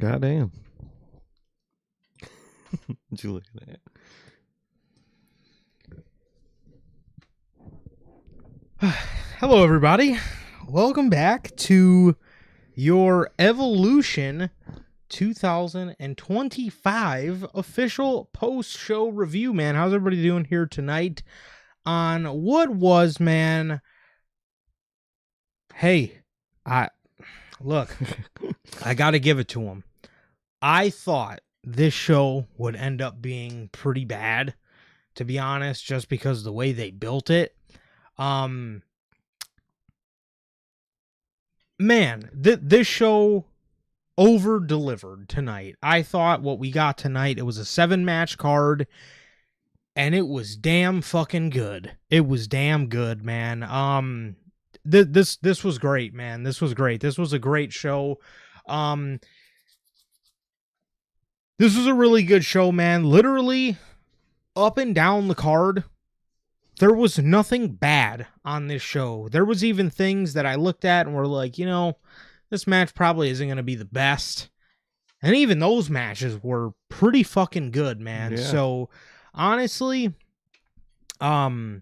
Goddamn. Did you look at that? Hello, everybody. Welcome back to your Evolution 2025 official post-show review, man. How's everybody doing here tonight on what was, man? Hey, look, I got to give it to him. I thought this show would end up being pretty bad, to be honest, just because of the way they built it. Man, this show over-delivered tonight. I thought what we got tonight, it was a 7-match card, and it was damn fucking good. It was damn good, man. This was great, man. This was great. This was a great show. This was a really good show, man. Literally, up and down the card, there was nothing bad on this show. There was even things that I looked at and were like, you know, this match probably isn't going to be the best. And even those matches were pretty fucking good, man. Yeah. So, honestly, they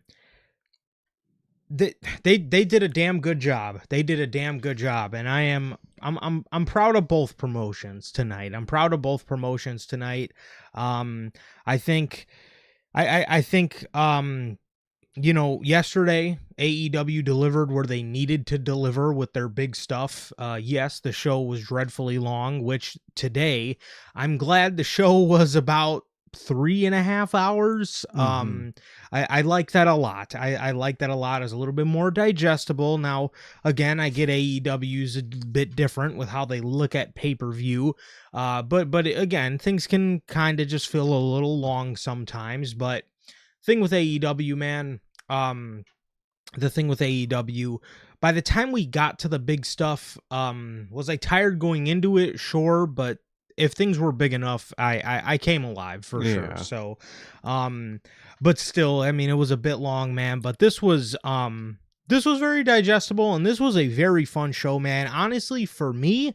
did a damn good job. They did a damn good job, and I'm proud of both promotions tonight. I think you know, yesterday AEW delivered where they needed to deliver with their big stuff. Yes, the show was dreadfully long, which today I'm glad the show was about 3.5 hours. I like that a lot. I like that a lot. It's a little bit more digestible. Now, again, I get AEW's a bit different with how they look at pay-per-view. But again, things can kind of just feel a little long sometimes. But thing with AEW, man, the thing with AEW, by the time we got to the big stuff, was I tired going into it? Sure, but if things were big enough, I came alive for sure. So, but still, I mean, it was a bit long, man. But this was very digestible, and this was a very fun show, man. Honestly, for me,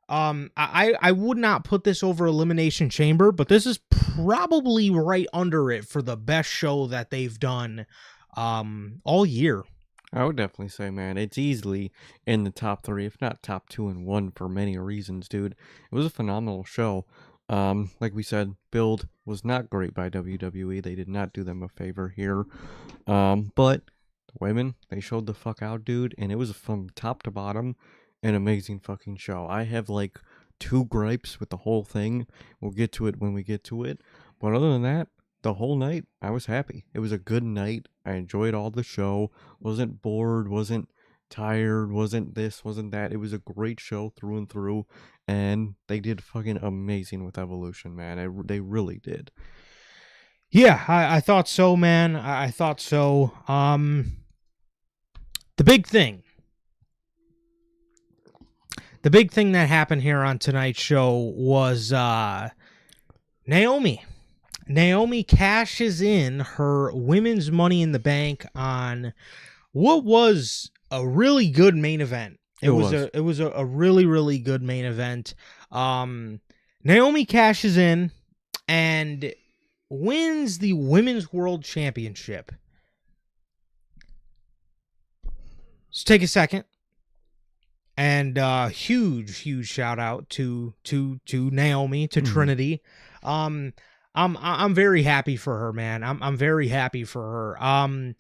I would not put this over Elimination Chamber, but this is probably right under it for the best show that they've done, all year. I would definitely say, man, it's easily in the top 3, if not top 2 and 1 for many reasons, dude. It was a phenomenal show. Like we said, build was not great by WWE. They did not do them a favor here. But women, they showed the fuck out, dude, and it was from top to bottom an amazing fucking show. I have like 2 gripes with the whole thing. We'll get to it when we get to it. But other than that, the whole night, I was happy. It was a good night. I enjoyed all the show. Wasn't bored, wasn't tired, wasn't this, wasn't that. It was a great show through and through. And they did fucking amazing with Evolution, man. They really did. Yeah, I thought so, man. I thought so. The big thing that happened here on tonight's show was Naomi. Naomi cashes in her women's Money in the Bank on what was a really good main event. It was a really, really good main event. Naomi cashes in and wins the Women's World Championship. Let's take a second. And huge shout out to Naomi, to Trinity. I'm very happy for her, man. I'm very happy for her.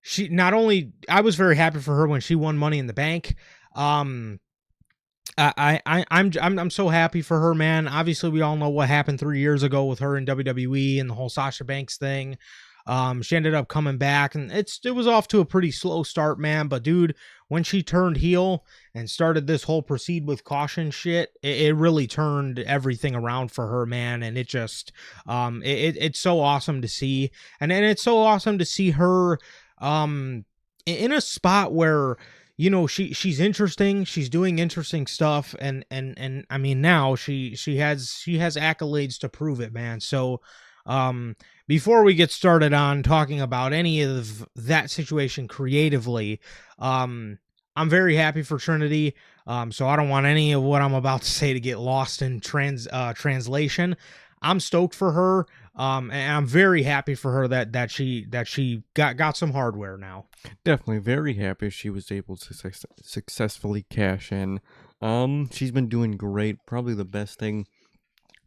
She not only, I was very happy for her when she won Money in the Bank. I'm so happy for her, man. Obviously, we all know what happened 3 years ago with her in WWE and the whole Sasha Banks thing. She ended up coming back, and it was off to a pretty slow start, man. But dude, when she turned heel and started this whole proceed with caution shit, it really turned everything around for her, man. And it just, it's so awesome to see, and it's so awesome to see her, in a spot where, you know, she's interesting, she's doing interesting stuff, and I mean, now she has accolades to prove it, man. So, before we get started on talking about any of that situation creatively, I'm very happy for Trinity. So I don't want any of what I'm about to say to get lost in translation. I'm stoked for her, and I'm very happy for her that she got some hardware now. Definitely very happy she was able to successfully cash in. She's been doing great. Probably the best thing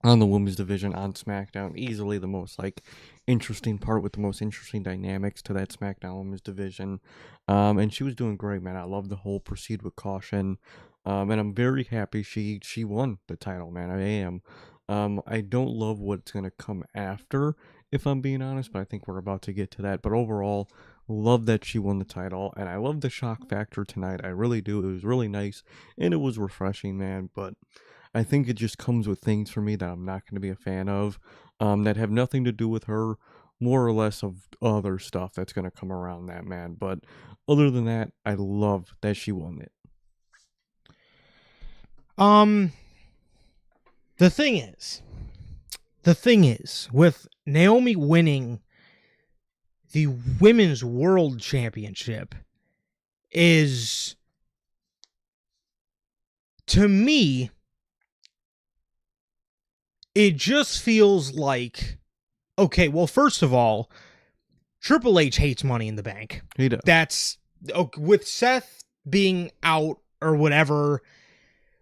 on the women's division on SmackDown. Easily the most like interesting part with the most interesting dynamics to that SmackDown women's division. And she was doing great, man. I love the whole proceed with caution. And I'm very happy she won the title, man. I am. I don't love what's gonna come after, if I'm being honest, but I think we're about to get to that. But overall, love that she won the title, and I love the shock factor tonight. I really do. It was really nice, and it was refreshing, man. But I think it just comes with things for me that I'm not going to be a fan of, that have nothing to do with her, more or less of other stuff that's going to come around that, man. But other than that, I love that she won it. Um, the thing is, with Naomi winning the Women's World Championship, is, to me, it just feels like, okay, well, first of all, Triple H hates Money in the Bank. He does. That's, with Seth being out or whatever.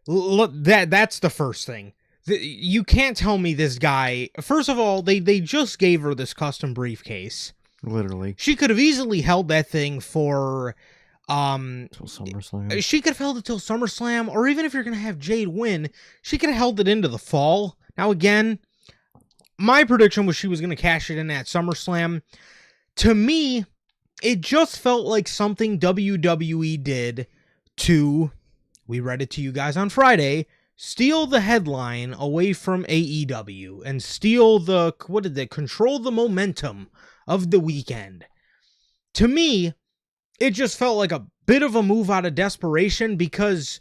Look, that's the first thing. You can't tell me this guy. First of all, they just gave her this custom briefcase. Literally. She could have easily held that thing for Till SummerSlam. she could have held it till SummerSlam, or even if you're gonna have Jade win, she could have held it into the fall. Now again, my prediction was she was gonna cash it in at SummerSlam. To me, it just felt like something WWE did to, we read it to you guys on Friday, steal the headline away from AEW and steal the, what did they, control the momentum of the weekend. To me, it just felt like a bit of a move out of desperation, because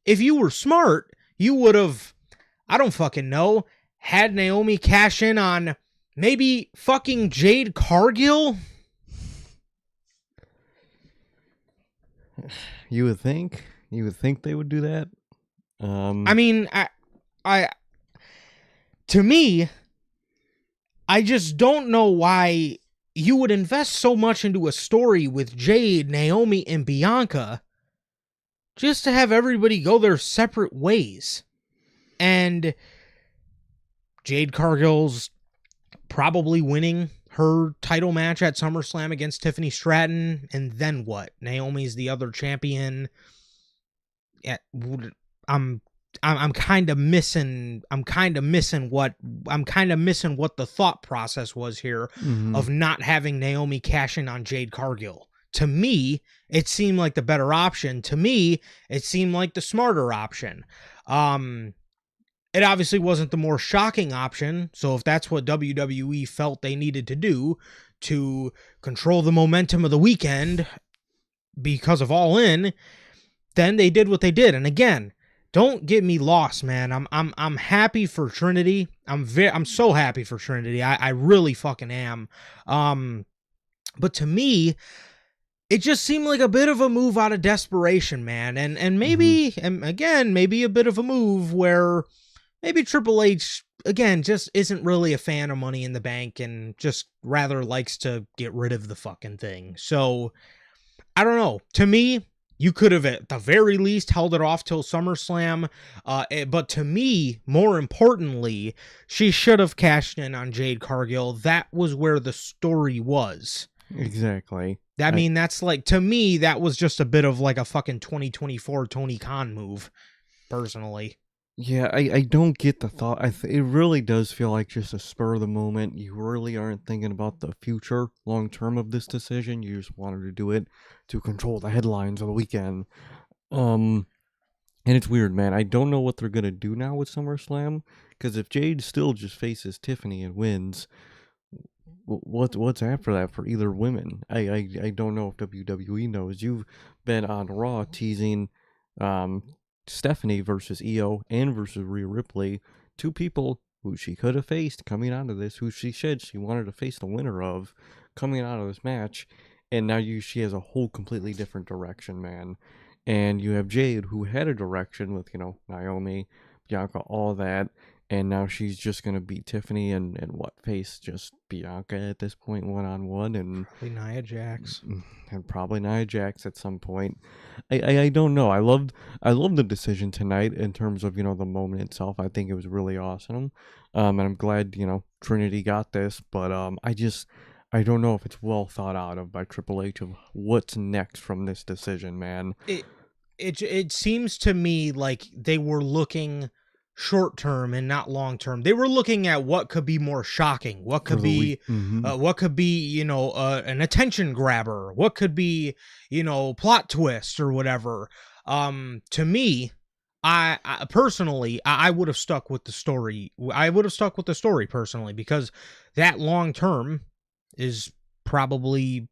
if you were smart, you would have, I don't fucking know, had Naomi cash in on maybe fucking Jade Cargill. You would think they would do that. I mean, I, to me, I just don't know why you would invest so much into a story with Jade, Naomi, and Bianca just to have everybody go their separate ways. And Jade Cargill's probably winning her title match at SummerSlam against Tiffany Stratton, and then what? Naomi's the other champion. Yeah, I'm kind of missing what the thought process was here of not having Naomi cash in on Jade Cargill. To me, it seemed like the better option. To me, it seemed like the smarter option. It obviously wasn't the more shocking option, so if that's what WWE felt they needed to do to control the momentum of the weekend because of All In, then they did what they did. And again, don't get me lost, man. I'm happy for Trinity. I'm so happy for Trinity. I really fucking am. But to me, it just seemed like a bit of a move out of desperation, man. And maybe, and again, maybe a bit of a move where maybe Triple H, again, just isn't really a fan of Money in the Bank and just rather likes to get rid of the fucking thing. So, I don't know. To me, you could have at the very least held it off till SummerSlam. But to me, more importantly, she should have cashed in on Jade Cargill. That was where the story was. Exactly. I mean, that's like, to me, that was just a bit of like a fucking 2024 Tony Khan move, personally. Yeah, I don't get the thought. It really does feel like just a spur of the moment. You really aren't thinking about the future, long term of this decision. You just wanted to do it to control the headlines of the weekend. And it's weird, man. I don't know what they're gonna do now with SummerSlam, because if Jade still just faces Tiffany and wins, what's after that for either women? I don't know if WWE knows. You've been on Raw teasing Stephanie versus Io and versus Rhea Ripley, two people who she could have faced coming out of this, who she said she wanted to face the winner of coming out of this match, and now she has a whole completely different direction, man. and you have Jade, who had a direction with, Naomi, Bianca, all that, and now she's just gonna beat Tiffany and what, face just Bianca at this point, one-on-one, Probably Nia Jax. and probably Nia Jax at some point. I don't know. I love the decision tonight in terms of, the moment itself. I think it was really awesome. And I'm glad, Trinity got this, but I don't know if it's well thought out of by Triple H of what's next from this decision, man. It seems to me like they were looking short term and not long term. They were looking at what could be more shocking, what For could the be week. Mm-hmm. an attention grabber, what could be plot twist or whatever. To me, I personally, I would have stuck with the story. I would have stuck with the story personally, because that long term is probably,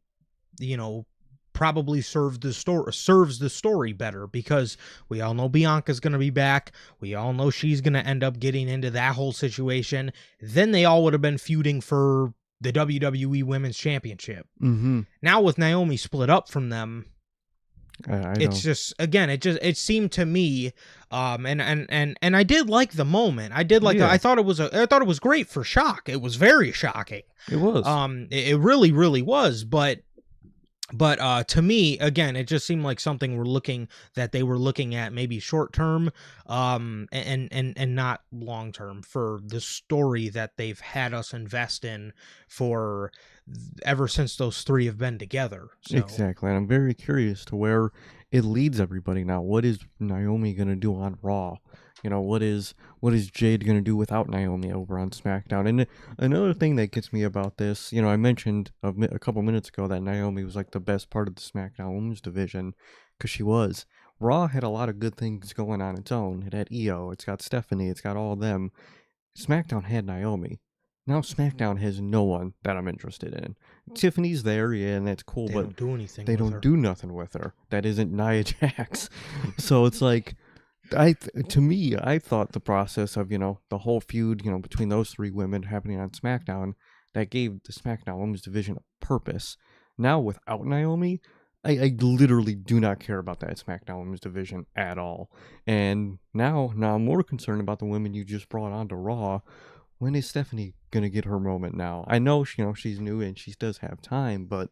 serves the story better, because we all know Bianca's going to be back. We all know she's going to end up getting into that whole situation. Then they all would have been feuding for the WWE Women's Championship. Mm-hmm. Now with Naomi split up from them, I it's just, again, it seemed to me, and I did like the moment. I did like I thought it was great for shock. It was very shocking. It was. It really, really was. But to me, again, it just seemed like something they were looking at maybe short term, and not long term for the story that they've had us invest in for ever since those three have been together. So. Exactly, and I'm very curious to where it leads everybody now. What is Naomi gonna do on Raw? What is Jade gonna do without Naomi over on SmackDown? And another thing that gets me about this, I mentioned a couple minutes ago that Naomi was like the best part of the SmackDown Women's division, because she was. Raw had a lot of good things going on its own. It had Io, it's got Stephanie, it's got all of them. SmackDown had Naomi. Now SmackDown has no one that I'm interested in. Tiffany's there, yeah, and that's cool, They but don't do anything. they don't do nothing with her. That isn't Nia Jax. So it's like, to me, I thought the process of, the whole feud, between those three women happening on SmackDown, that gave the SmackDown Women's division a purpose. Now without Naomi, I literally do not care about that SmackDown Women's division at all. And now I'm more concerned about the women you just brought onto Raw. When is Stephanie gonna get her moment now? I know she's new and she does have time, but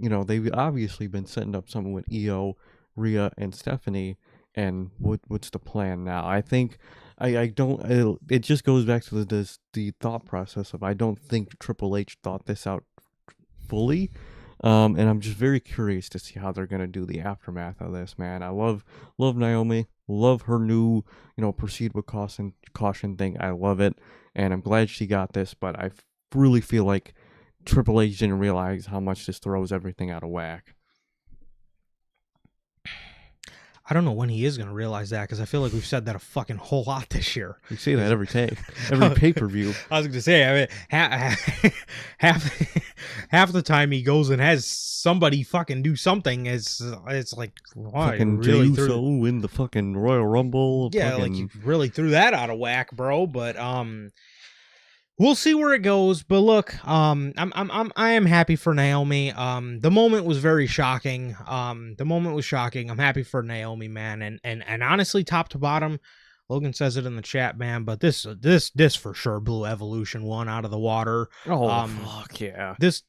they've obviously been setting up something with Io, Rhea, and Stephanie. And what's the plan now? I think I don't. It just goes back to the thought process of, I don't think Triple H thought this out fully. And I'm just very curious to see how they're gonna do the aftermath of this, man. I love Naomi, love her new, proceed with caution thing. I love it, and I'm glad she got this. But I really feel like Triple H didn't realize how much this throws everything out of whack. I don't know when he is going to realize that, because I feel like we've said that a fucking whole lot this year. You say that every pay-per-view. I was going to say, I mean, half the time he goes and has somebody fucking do something, it's like, why? Fucking Really Jey Uso win the fucking Royal Rumble. Yeah, like you really threw that out of whack, bro. But we'll see where it goes. But look, I am happy for Naomi. The moment was very shocking. The moment was shocking. I'm happy for Naomi, man. And honestly, top to bottom, Logan says it in the chat, man. But this for sure blew Evolution 1 out of the water. Oh, fuck yeah. This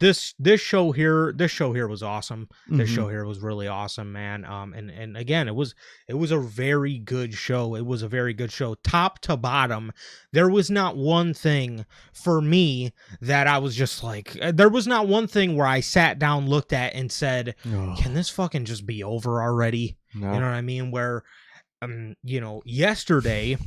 show here was awesome. This show here was really awesome, man. And again, it was a very good show. It was a very good show, top to bottom. There was not one thing for me that I was just like, there was not one thing where I sat down, looked at, and said, can this fucking just be over already? No. You know what I mean? Where, yesterday,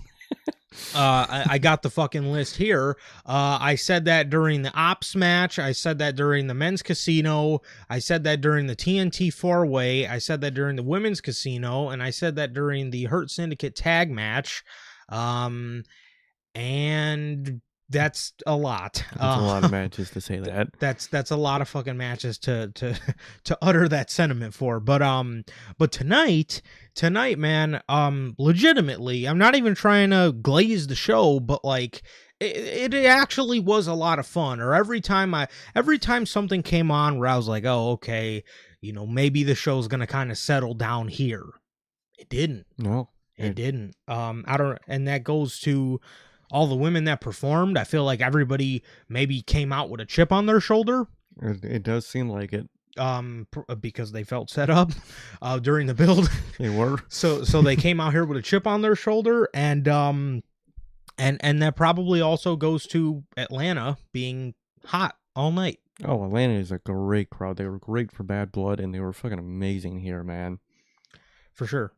I got the fucking list here. I said that during the Ops match. I said that during the men's casino. I said that during the TNT 4-way. I said that during the women's casino. And I said that during the Hurt Syndicate tag match. And that's a lot. That's a lot of matches to say that. That's a lot of fucking matches to utter that sentiment for. But tonight, man, legitimately, I'm not even trying to glaze the show, but like it actually was a lot of fun. Or every time something came on where I was like, oh, okay, maybe the show's gonna kind of settle down here. It didn't. No. It didn't. I don't, and that goes to all the women that performed. I feel like everybody maybe came out with a chip on their shoulder. It does seem like it. Because they felt set up during the build. They were. So they came out here with a chip on their shoulder, and that probably also goes to Atlanta being hot all night. Oh, Atlanta is a great crowd. They were great for Bad Blood, and they were fucking amazing here, man. For sure.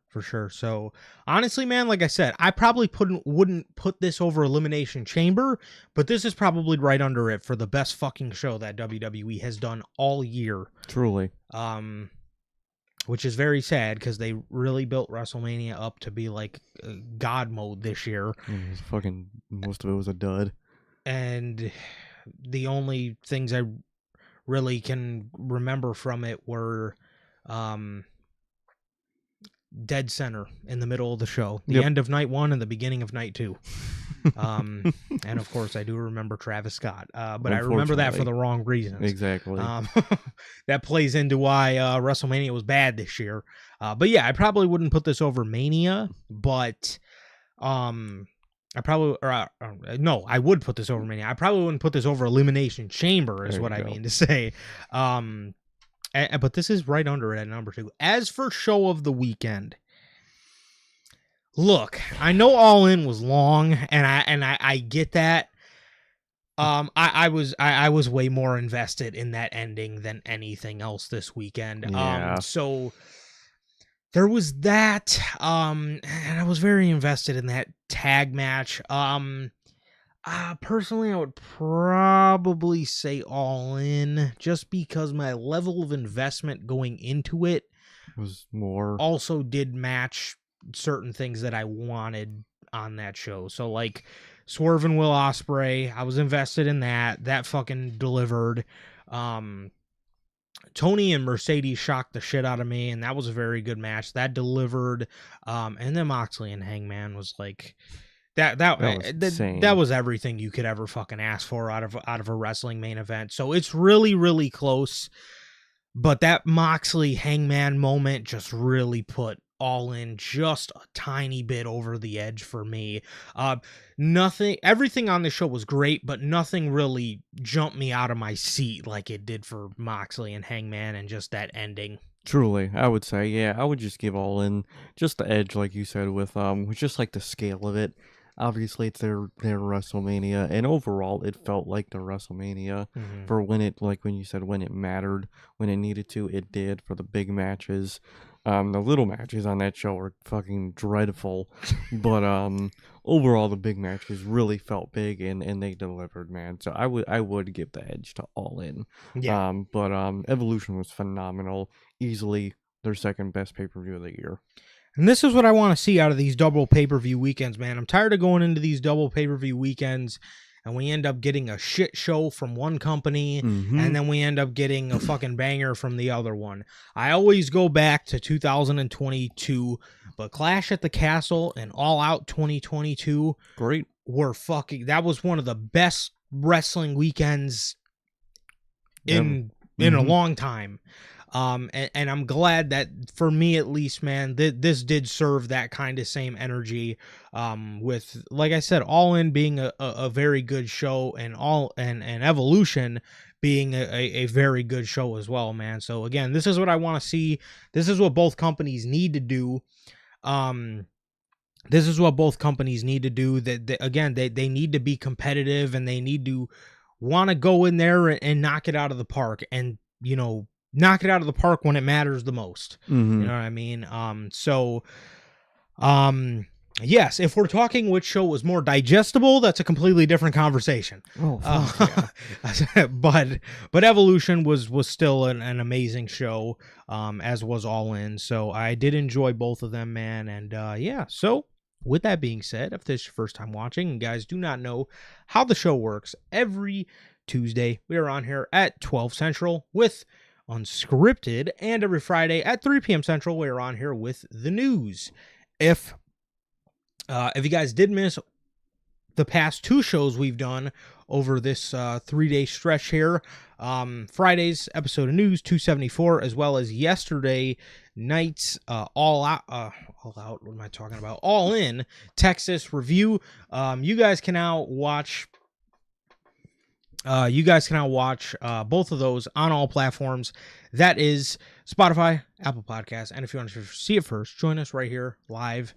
So honestly, man, like I said, I probably wouldn't put this over Elimination Chamber, but this is probably right under it for the best fucking show that WWE has done all year. Truly. Which is very sad because they really built WrestleMania up to be like God mode this year. It was fucking, most of it was a dud. And the only things I really can remember from it were dead center in the middle of the show, the end of night 1 and the beginning of night 2. And of course I do remember Travis Scott, but I remember that for the wrong reasons. Exactly. That plays into why WrestleMania was bad this year. But yeah, I probably wouldn't put this over Mania, but I probably, no, I would put this over Mania. I probably wouldn't put this over Elimination Chamber is what I mean to say. But this is right under it at number 2. As for show of the weekend, look, I know All In was long, and I get that. I was way more invested in that ending than anything else this weekend. Yeah. So there was that, and I was very invested in that tag match. Personally, I would probably say All In, just because my level of investment going into it was more. Also did match certain things that I wanted on that show. So like Swerve and Will Ospreay, I was invested in that. That fucking delivered. Tony and Mercedes shocked the shit out of me, and that was a very good match. That delivered. And then Moxley and Hangman was like that was everything you could ever fucking ask for out of a wrestling main event. So it's really, really close. But that Moxley Hangman moment just really put All In just a tiny bit over the edge for me. Everything on the show was great, but nothing really jumped me out of my seat like it did for Moxley and Hangman and just that ending. Truly, I would say, yeah, I would just give All In just the edge, like you said, with just like the scale of it. Obviously, it's their WrestleMania, and overall, it felt like the WrestleMania for when it, like when you said, when it mattered, when it needed to, it did for the big matches. The little matches on that show were fucking dreadful, but overall, the big matches really felt big, and they delivered, man. So I would give the edge to All In. Yeah. But Evolution was phenomenal, easily their second best pay-per-view of the year. And this is what I want to see out of these double pay-per-view weekends, man. I'm tired of going into these double pay-per-view weekends and we end up getting a shit show from one company and then we end up getting a fucking banger from the other one. I always go back to 2022, but Clash at the Castle and All Out 2022 were fucking, that was one of the best wrestling weekends in a long time. And I'm glad that, for me at least, man, this did serve that kind of same energy, with, like I said, All In being a very good show, and Evolution being a very good show as well, man. So again, this is what I want to see. This is what both companies need to do. This is what both companies need to do. Again, they need to be competitive, and they need to want to go in there and knock it out of the park, and, you know, knock it out of the park when it matters the most. You know what I mean? Yes, if we're talking which show was more digestible, that's a completely different conversation. Yeah. But Evolution was still an amazing show, as was All In. So I did enjoy both of them, man. And yeah, so with that being said, if this is your first time watching and guys do not know how the show works, every Tuesday we are on here at 12 Central with Unscripted, and every Friday at 3 p.m. Central, we're on here with the news. If you guys did miss the past 2 shows we've done over this 3-day stretch here. Friday's episode of News 274, as well as yesterday night's All Out, what am I talking about? All In Texas review. You guys can now watch both of those on all platforms. That is Spotify, Apple Podcasts, and if you want to see it first, join us right here live.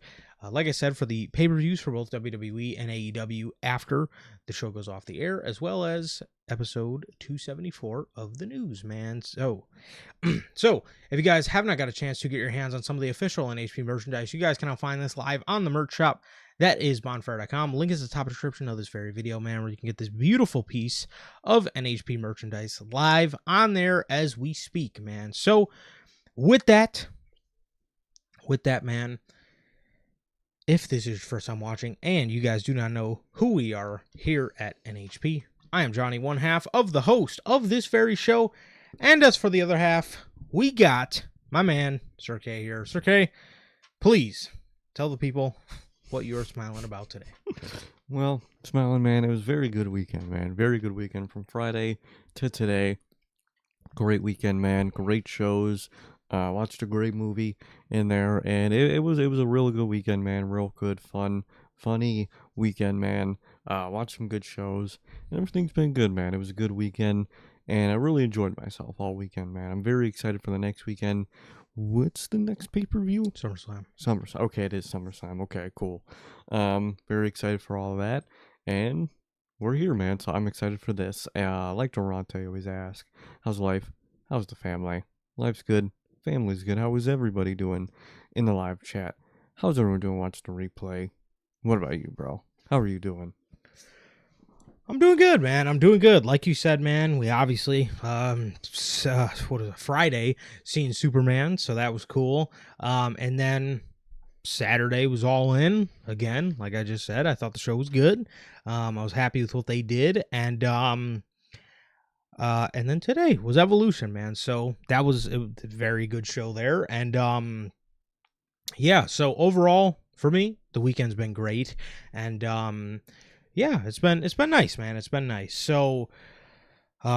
Like I said, for the pay-per-views for both WWE and AEW after the show goes off the air, as well as episode 274 of the news, man. So if you guys have not got a chance to get your hands on some of the official NHP merchandise, you guys can now find this live on the merch shop. That is bonfire.com. Link is in the top description of this very video, man, where you can get this beautiful piece of NHP merchandise live on there as we speak, man. So with that, man, if this is your first time watching and you guys do not know who we are here at NHP, I am Johnny, one half of the host of this very show. And as for the other half, we got my man, Sir K here. Sir K, please tell the people what you're smiling about today. Well, smiling, man. It was a very good weekend, man. Very good weekend from Friday to today. Great weekend, man. Great shows. Watched a great movie in there, and it was a real good weekend, man. Real good, funny weekend, man. Watched some good shows, and everything's been good, man. It was a good weekend, and I really enjoyed myself all weekend, man. I'm very excited for the next weekend. What's the next pay-per-view? SummerSlam. Okay, it is SummerSlam. Okay, cool. Very excited for all of that, and we're here, man. So I'm excited for this. Like Toronto always ask, how's life? How's the family? Life's good. Family's good. How is everybody doing in the live chat? How's everyone doing watching the replay? What about you, bro? How are you doing? I'm doing good, man. I'm doing good. Like you said, man, we obviously, Friday, seen Superman, so that was cool. And then Saturday was All In, again, like I just said. I thought the show was good. I was happy with what they did. And then today was Evolution, man. So that was a very good show there. And yeah, so overall for me, the weekend's been great. And yeah, it's been nice, man. It's been nice. So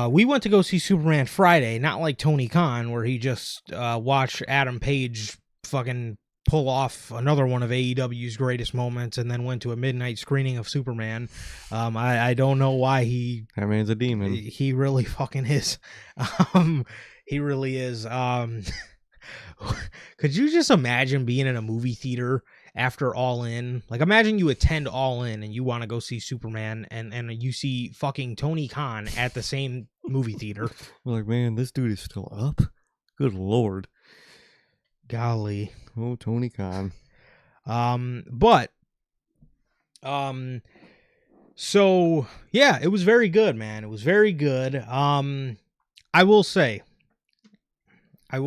we went to go see Superman Friday, not like Tony Khan, where he just watched Adam Page fucking pull off another one of AEW's greatest moments and then went to a midnight screening of Superman. I don't know why That man's a demon. He really fucking is. He really is. Could you just imagine being in a movie theater after All In? Like, imagine you attend All In and you want to go see Superman and you see fucking Tony Khan at the same movie theater. We're like, man, this dude is still up? Good Lord. Golly. Oh, Tony Khan. So yeah, it was very good, man. It was very good. I will say, I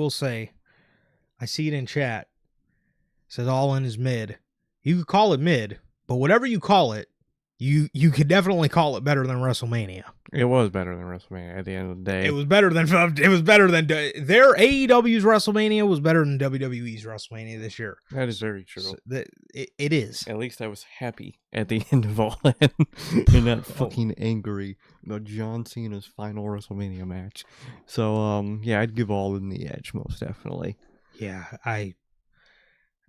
see it in chat. It says All In is mid. You could call it mid, but whatever you call it, you could definitely call it better than WrestleMania. It was better than WrestleMania at the end of the day. It was better than their AEW's WrestleMania was better than WWE's WrestleMania this year. That is very true. So it is. At least I was happy at the end of All In and not fucking angry about John Cena's final WrestleMania match. So yeah, I'd give All In the edge most definitely. Yeah,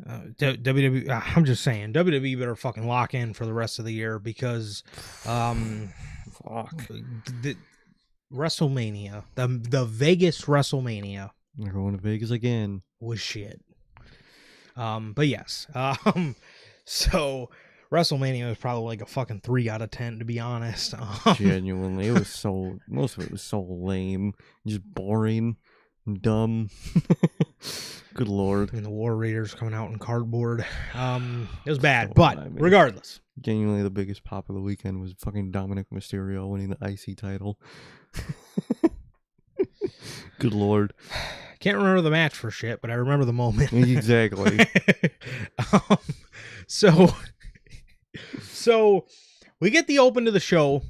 WWE. I'm just saying, WWE better fucking lock in for the rest of the year because, the WrestleMania, the Vegas WrestleMania, They're going to Vegas again. Was shit. But yes, so WrestleMania was probably like a fucking 3 out of 10 to be honest. Genuinely, it was most of it was so lame, just boring, and dumb. Good Lord. And the War Raiders coming out in cardboard. It was bad, but regardless. Genuinely, the biggest pop of the weekend was fucking Dominic Mysterio winning the IC title. Good Lord. Can't remember the match for shit, but I remember the moment. Exactly. So we get the open to the show,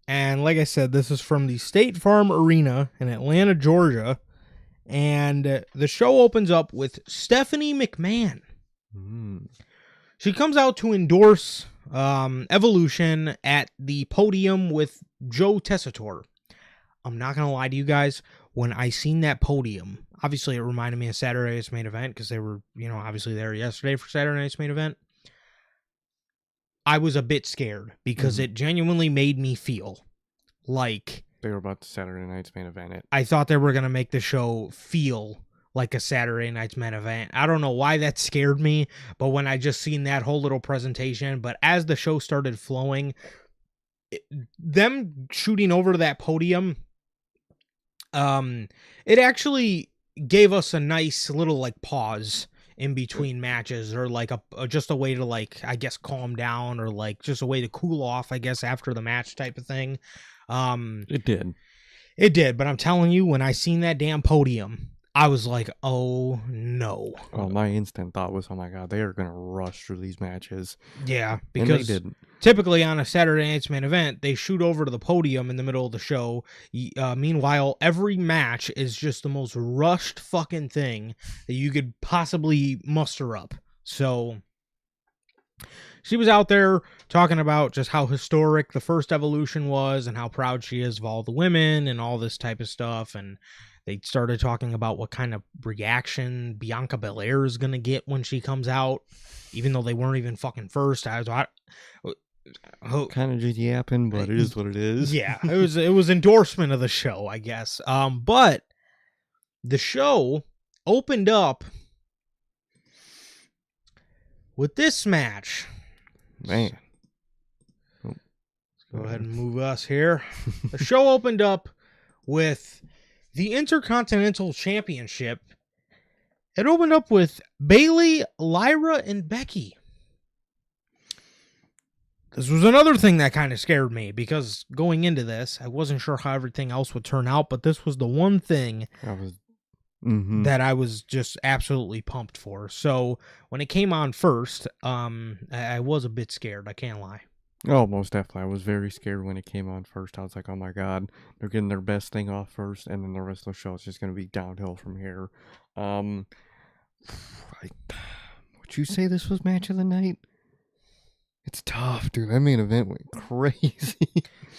and like I said, this is from the State Farm Arena in Atlanta, Georgia. And the show opens up with Stephanie McMahon. She comes out to endorse Evolution at the podium with Joe Tessitore. I'm not going to lie to you guys. When I seen that podium, obviously it reminded me of Saturday Night's Main Event because they were, obviously there yesterday for Saturday Night's Main Event. I was a bit scared because it genuinely made me feel like they were about to Saturday Night's Main Event it. I thought they were going to make the show feel like a Saturday Night's Main Event. I don't know why that scared me, but when I just seen that whole little presentation, but as the show started flowing, them shooting over to that podium, it actually gave us a nice little like pause in between matches, or like just a way to like, I guess, calm down, or like just a way to cool off, I guess, after the match type of thing. It did, but I'm telling you, when I seen that damn podium, I was like, oh no. Oh, my instant thought was, oh my god, they are going to rush through these matches. Yeah, because they didn't. Typically on a Saturday Night's Main Event, they shoot over to the podium in the middle of the show. Meanwhile, every match is just the most rushed fucking thing that you could possibly muster up. So she was out there talking about just how historic the first Evolution was and how proud she is of all the women and all this type of stuff. And they started talking about what kind of reaction Bianca Belair is going to get when she comes out, even though they weren't even fucking first. Kind of just yapping, but it is what it is. Yeah, it was endorsement of the show, I guess. But the show opened up with this match. Man. Let's go ahead and move us here. The show opened up with the Intercontinental Championship. It opened up with Bayley, Lyra, and Becky. This was another thing that kind of scared me, because going into this, I wasn't sure how everything else would turn out, but this was the one thing that I was just absolutely pumped for. So when it came on first, I was a bit scared. I can't lie. Oh, most definitely. I was very scared when it came on first. I was like, oh my god, they're getting their best thing off first, and then the rest of the show is just going to be downhill from here. Would you say this was match of the night? It's tough, dude. That main event went crazy.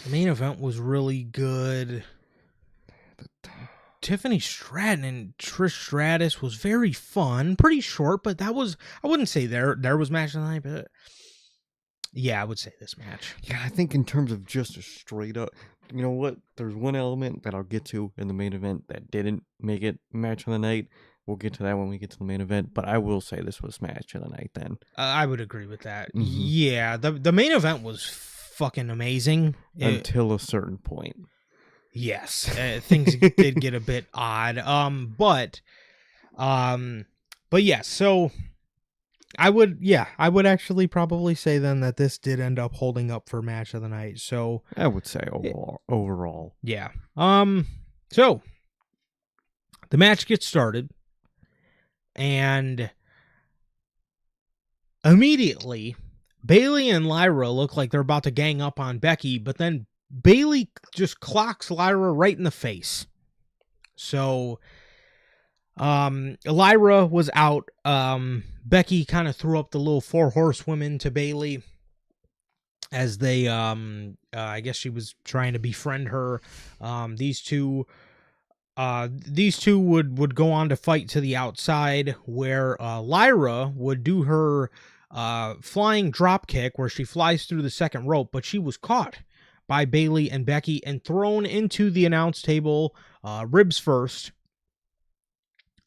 The main event was really good. Tiffany Stratton and Trish Stratus was very fun. Pretty short, but that was, I wouldn't say there was match of the night, but yeah, I would say this match. Yeah, I think in terms of just a straight up, you know what? There's one element that I'll get to in the main event that didn't make it match of the night. We'll get to that when we get to the main event, but I will say this was match of the night then. I would agree with that. Yeah, the main event was fucking amazing. Until a certain point. Yes, things did get a bit odd. But yeah, so I would actually probably say then that this did end up holding up for match of the night. So I would say overall. Yeah. So the match gets started, and immediately Bayley and Lyra look like they're about to gang up on Becky, but then Bayley just clocks Lyra right in the face. So Lyra was out. Becky kind of threw up the little 4 horsewomen to Bayley as they I guess she was trying to befriend her. These two would go on to fight to the outside, where Lyra would do her flying drop kick, where she flies through the second rope, but she was caught by Bayley and Becky and thrown into the announce table, ribs first.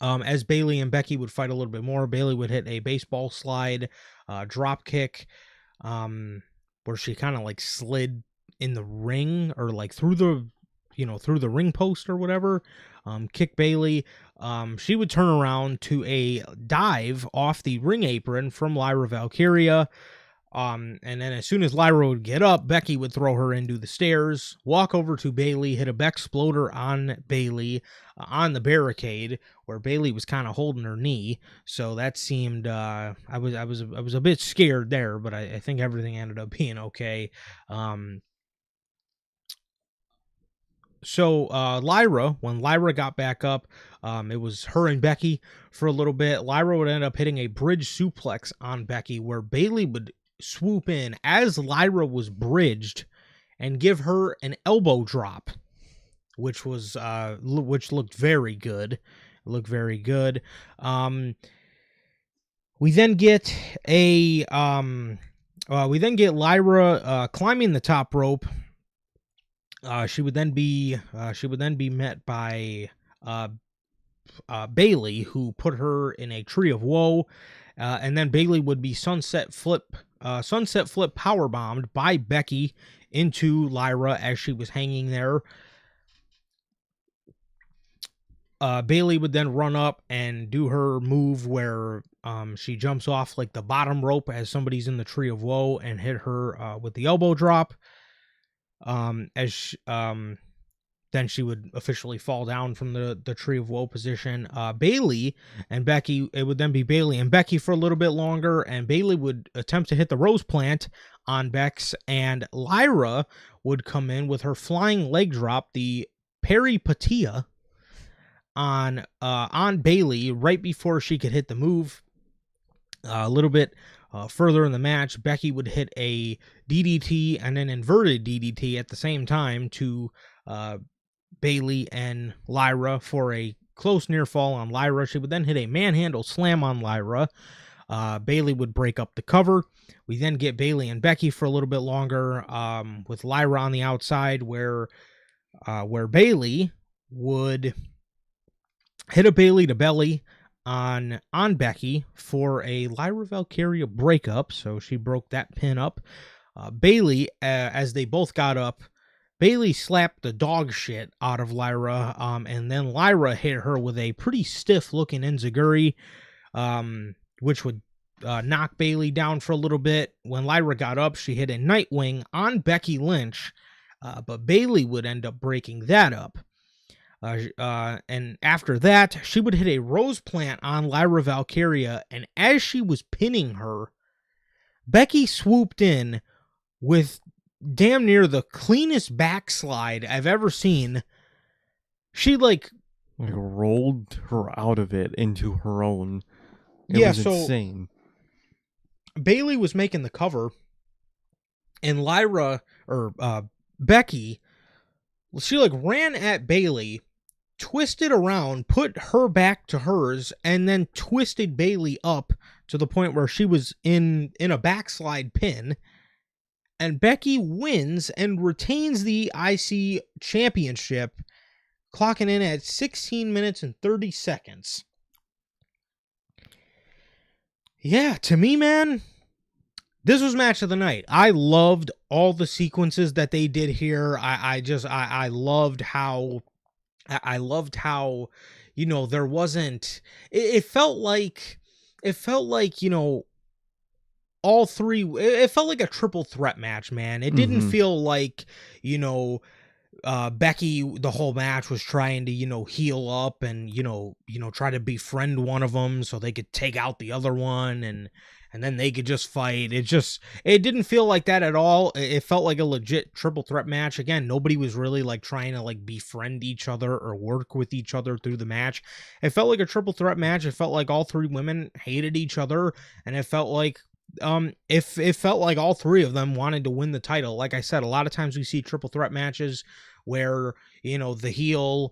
As Bayley and Becky would fight a little bit more, Bayley would hit a baseball slide drop kick, where she kind of like slid in the ring, or like through the ring post or whatever. Kick Bayley. She would turn around to a dive off the ring apron from Lyra Valkyria. And then as soon as Lyra would get up, Becky would throw her into the stairs, walk over to Bayley, hit a Bexploder on Bayley on the barricade, where Bayley was kind of holding her knee. So that seemed, I was a bit scared there, but I think everything ended up being okay. So Lyra, when Lyra got back up, it was her and Becky for a little bit. Lyra would end up hitting a bridge suplex on Becky, where Bayley would swoop in as Lyra was bridged and give her an elbow drop, which was which looked very good. Looked very good. We then get Lyra climbing the top rope. She would then be met by Bailey, who put her in a tree of woe, and then Bailey would be sunset flip power bombed by Becky into Lyra as she was hanging there. Bailey would then run up and do her move where she jumps off like the bottom rope as somebody's in the tree of woe and hit her with the elbow drop. Then she would officially fall down from the tree of woe position. Bailey and Becky, it would then be Bailey and Becky for a little bit longer, and Bailey would attempt to hit the rose plant on Bex, and Lyra would come in with her flying leg drop, the peripatia, on Bailey right before she could hit the move. A little bit further in the match, Becky would hit a DDT and an inverted DDT at the same time to Bailey and Lyra for a close near fall on Lyra. She would then hit a manhandle slam on Lyra. Bailey would break up the cover. We then get Bailey and Becky for a little bit longer with Lyra on the outside where Bailey would hit a Bailey to belly on Becky for a Lyra Valkyria breakup. So she broke that pin up. Bailey, as they both got up, Bailey slapped the dog shit out of Lyra, and then Lyra hit her with a pretty stiff-looking enziguri, which would knock Bailey down for a little bit. When Lyra got up, she hit a Nightwing on Becky Lynch, but Bailey would end up breaking that up. And after that, she would hit a Rose Plant on Lyra Valkyria, and as she was pinning her, Becky swooped in with damn near the cleanest backslide I've ever seen. She like rolled her out of it into her own. It was insane. Bailey was making the cover, and Becky, she like ran at Bailey, twisted around, put her back to hers, and then twisted Bailey up to the point where she was in a backslide pin. And Becky wins and retains the IC championship, clocking in at 16 minutes and 30 seconds. Yeah, to me, man, this was match of the night. I loved all the sequences that they did here. I loved how, you know, there wasn't, it felt like, you know, all three, it felt like a triple threat match, man. It didn't feel like, you know, Becky the whole match was trying to, you know, heal up and, you know, try to befriend one of them so they could take out the other one and then they could just fight. It didn't feel like that at all. It felt like a legit triple threat match. Again, nobody was really like trying to like befriend each other or work with each other through the match. It felt like a triple threat match. It felt like all three women hated each other, and it felt like it felt like all three of them wanted to win the title. Like I said, a lot of times we see triple threat matches where, you know, the heels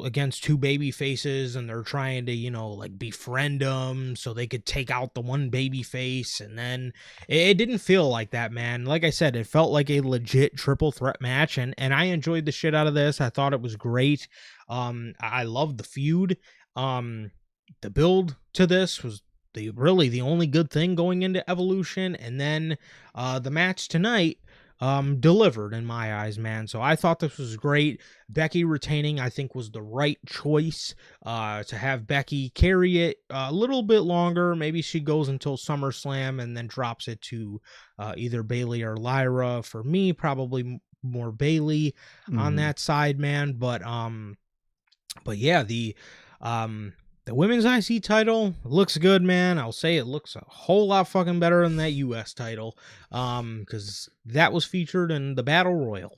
against two baby faces and they're trying to, you know, like befriend them so they could take out the one baby face, and then it didn't feel like that, man. Like I said, it felt like a legit triple threat match, and I enjoyed the shit out of this. I thought it was great. I loved the feud. The build to this was really the only good thing going into Evolution, and then the match tonight delivered in my eyes, man. So I thought this was great. Becky retaining, I think, was the right choice to have Becky carry it a little bit longer. Maybe she goes until SummerSlam and then drops it to either Bailey or Lyra. For me, probably more Bailey on that side, man. But yeah, the women's IC title looks good, man. I'll say it looks a whole lot fucking better than that US title, because that was featured in the Battle Royal.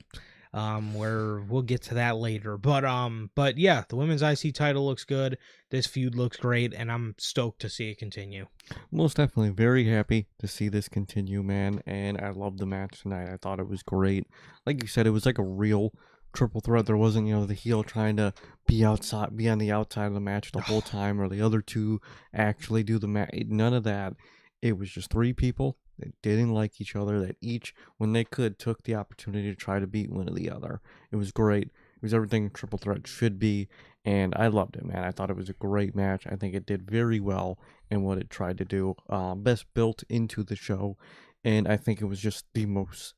where we'll get to that later. But yeah, the women's IC title looks good. This feud looks great, and I'm stoked to see it continue. Most definitely very happy to see this continue, man. And I loved the match tonight. I thought it was great. Like you said, it was like a real triple threat. There wasn't, the heel trying to be on the outside of the match the whole time, or the other two actually do the match. None of that. It was just three people that didn't like each other, that each, when they could, took the opportunity to try to beat one of the other. It was great. It was everything triple threat should be, and I loved it, man. I thought it was a great match. I think it did very well in what it tried to do. Best built into the show, and I think it was just the most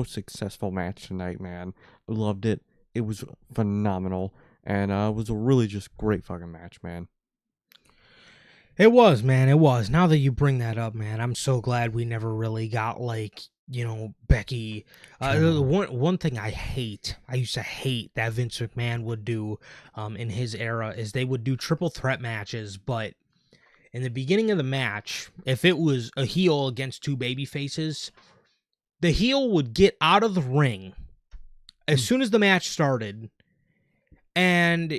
successful match tonight, man. I loved it. It was phenomenal, and it was a really just great fucking match, man. It was, man. It was. Now that you bring that up, man, I'm so glad we never really got Becky. One thing I used to hate that Vince McMahon would do in his era is they would do triple threat matches, but in the beginning of the match, if it was a heel against two baby faces, the heel would get out of the ring as soon as the match started, and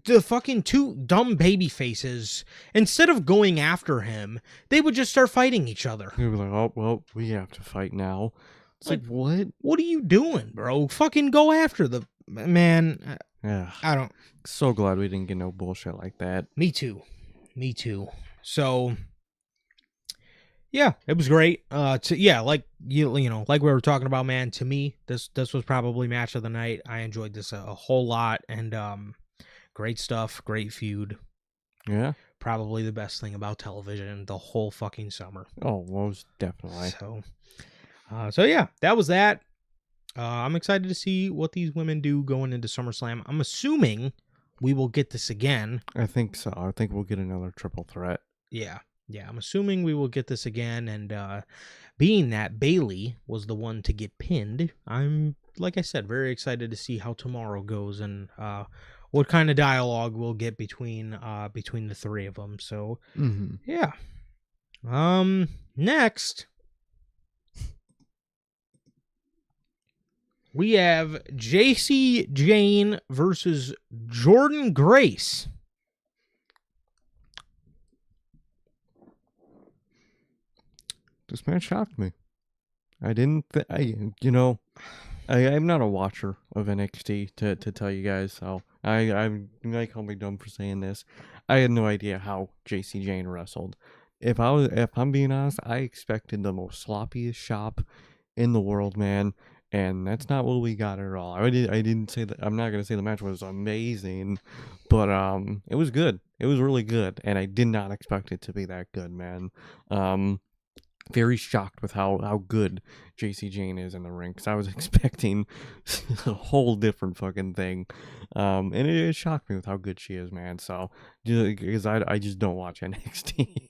the fucking two dumb baby faces, instead of going after him, they would just start fighting each other. They were like, oh, well, we have to fight now. It's like what? What are you doing, bro? Fucking go after the man. Yeah. I don't. So glad we didn't get no bullshit like that. Me too. So, yeah, it was great. Like like we were talking about, man. To me, this was probably match of the night. I enjoyed this a whole lot, and great stuff, great feud. Yeah. Probably the best thing about television the whole fucking summer. Oh, most definitely. So yeah, that was that. I'm excited to see what these women do going into SummerSlam. I'm assuming we will get this again. I think so. I think we'll get another triple threat. Yeah, I'm assuming we will get this again. And being that Bayley was the one to get pinned, I'm, like I said, very excited to see how tomorrow goes and what kind of dialogue we'll get between the three of them. So yeah. Next, we have Jacy Jayne versus Jordynne Grace. This match shocked me. I didn't. I'm not a watcher of NXT to tell you guys, so you might call me dumb for saying this. I had no idea how Jacy Jayne wrestled. If I'm being honest, I expected the most sloppiest shop in the world, man, and that's not what we got at all. I didn't say that. I'm not gonna say the match was amazing, but it was good. It was really good, and I did not expect it to be that good, man. Very shocked with how good Jacy Jayne is in the ring, because I was expecting a whole different fucking thing, and it shocked me with how good she is, man. So, because I just don't watch NXT.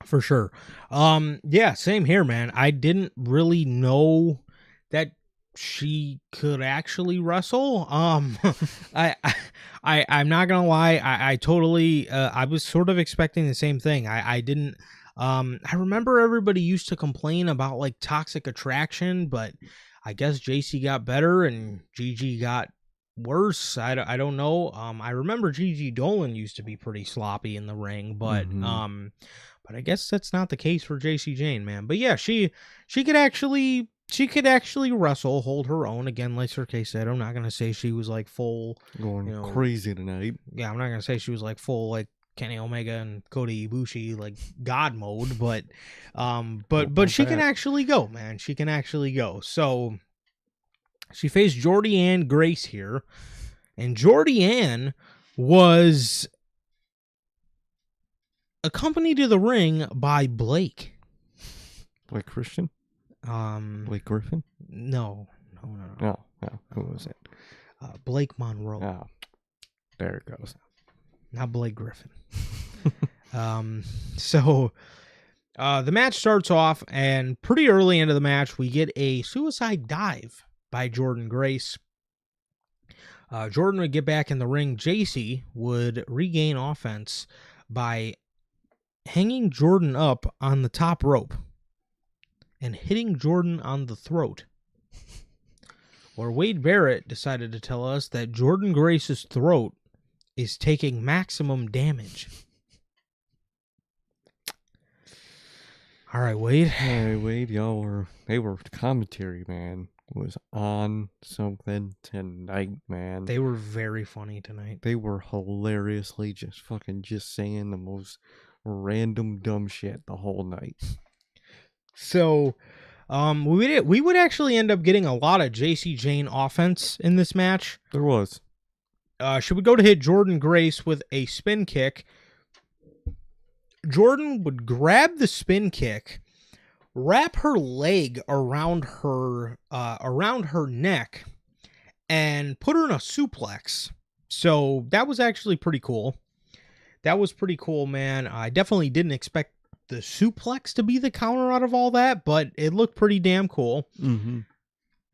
For sure. Yeah, same here, man. I didn't really know that she could actually wrestle. I'm not gonna lie. I totally. I was sort of expecting the same thing. I didn't. I remember everybody used to complain about like Toxic Attraction, but I guess JC got better and Gigi got worse. I don't know. I remember Gigi Dolan used to be pretty sloppy in the ring, but but I guess that's not the case for Jacy Jayne, man. But yeah, she could actually wrestle, hold her own. Again, like Sir K said, I'm not gonna say she was like full going crazy tonight. Yeah, I'm not gonna say she was like full like Kenny Omega and Kota Ibushi like God mode, but she can actually go, man. She can actually go. So she faced Jordynne Grace here, and Jordynne was accompanied to the ring by Blake. Blake Christian? Blake Griffin? No. No. Who was it? Blake Monroe. Oh, there it goes. Not Blake Griffin. So the match starts off, and pretty early into the match, we get a suicide dive by Jordynne Grace. Jordan would get back in the ring. Jacy would regain offense by hanging Jordan up on the top rope and hitting Jordan on the throat. where Wade Barrett decided to tell us that Jordan Grace's throat is taking maximum damage. All right, Wade. Hey, Wade, they were commentary, man. Was on something tonight, man. They were very funny tonight. They were hilariously just saying the most random dumb shit the whole night. So, we would actually end up getting a lot of JC Jane offense in this match. There was. She would go to hit Jordan Grace with a spin kick. Jordan would grab the spin kick, wrap her leg around her neck, and put her in a suplex. So that was actually pretty cool. That was pretty cool, man. I definitely didn't expect the suplex to be the counter out of all that, but it looked pretty damn cool. Mm-hmm.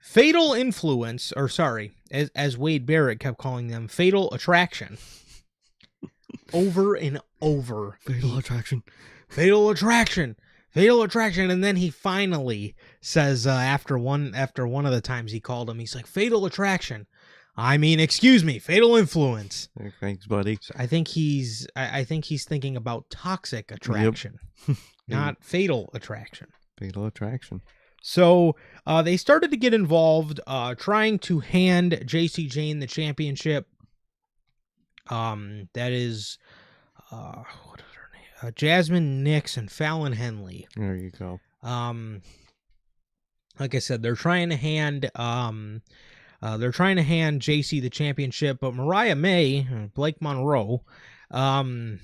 Fatal influence, or sorry, as Wade Barrett kept calling them, fatal attraction. Over and over. Fatal attraction. Fatal attraction. Fatal attraction. And then he finally says, after one of the times he called him, he's like, fatal attraction. I mean, excuse me, fatal influence. Thanks, buddy. So I think he's thinking about toxic attraction, yep. Not fatal attraction. Fatal attraction. So they started to get involved, trying to hand JC Jane the championship. That is, what is her name? Jasmine Nix and Fallon Henley. There you go. Like I said, they're trying to hand JC the championship, but Mariah May, Blake Monroe, goes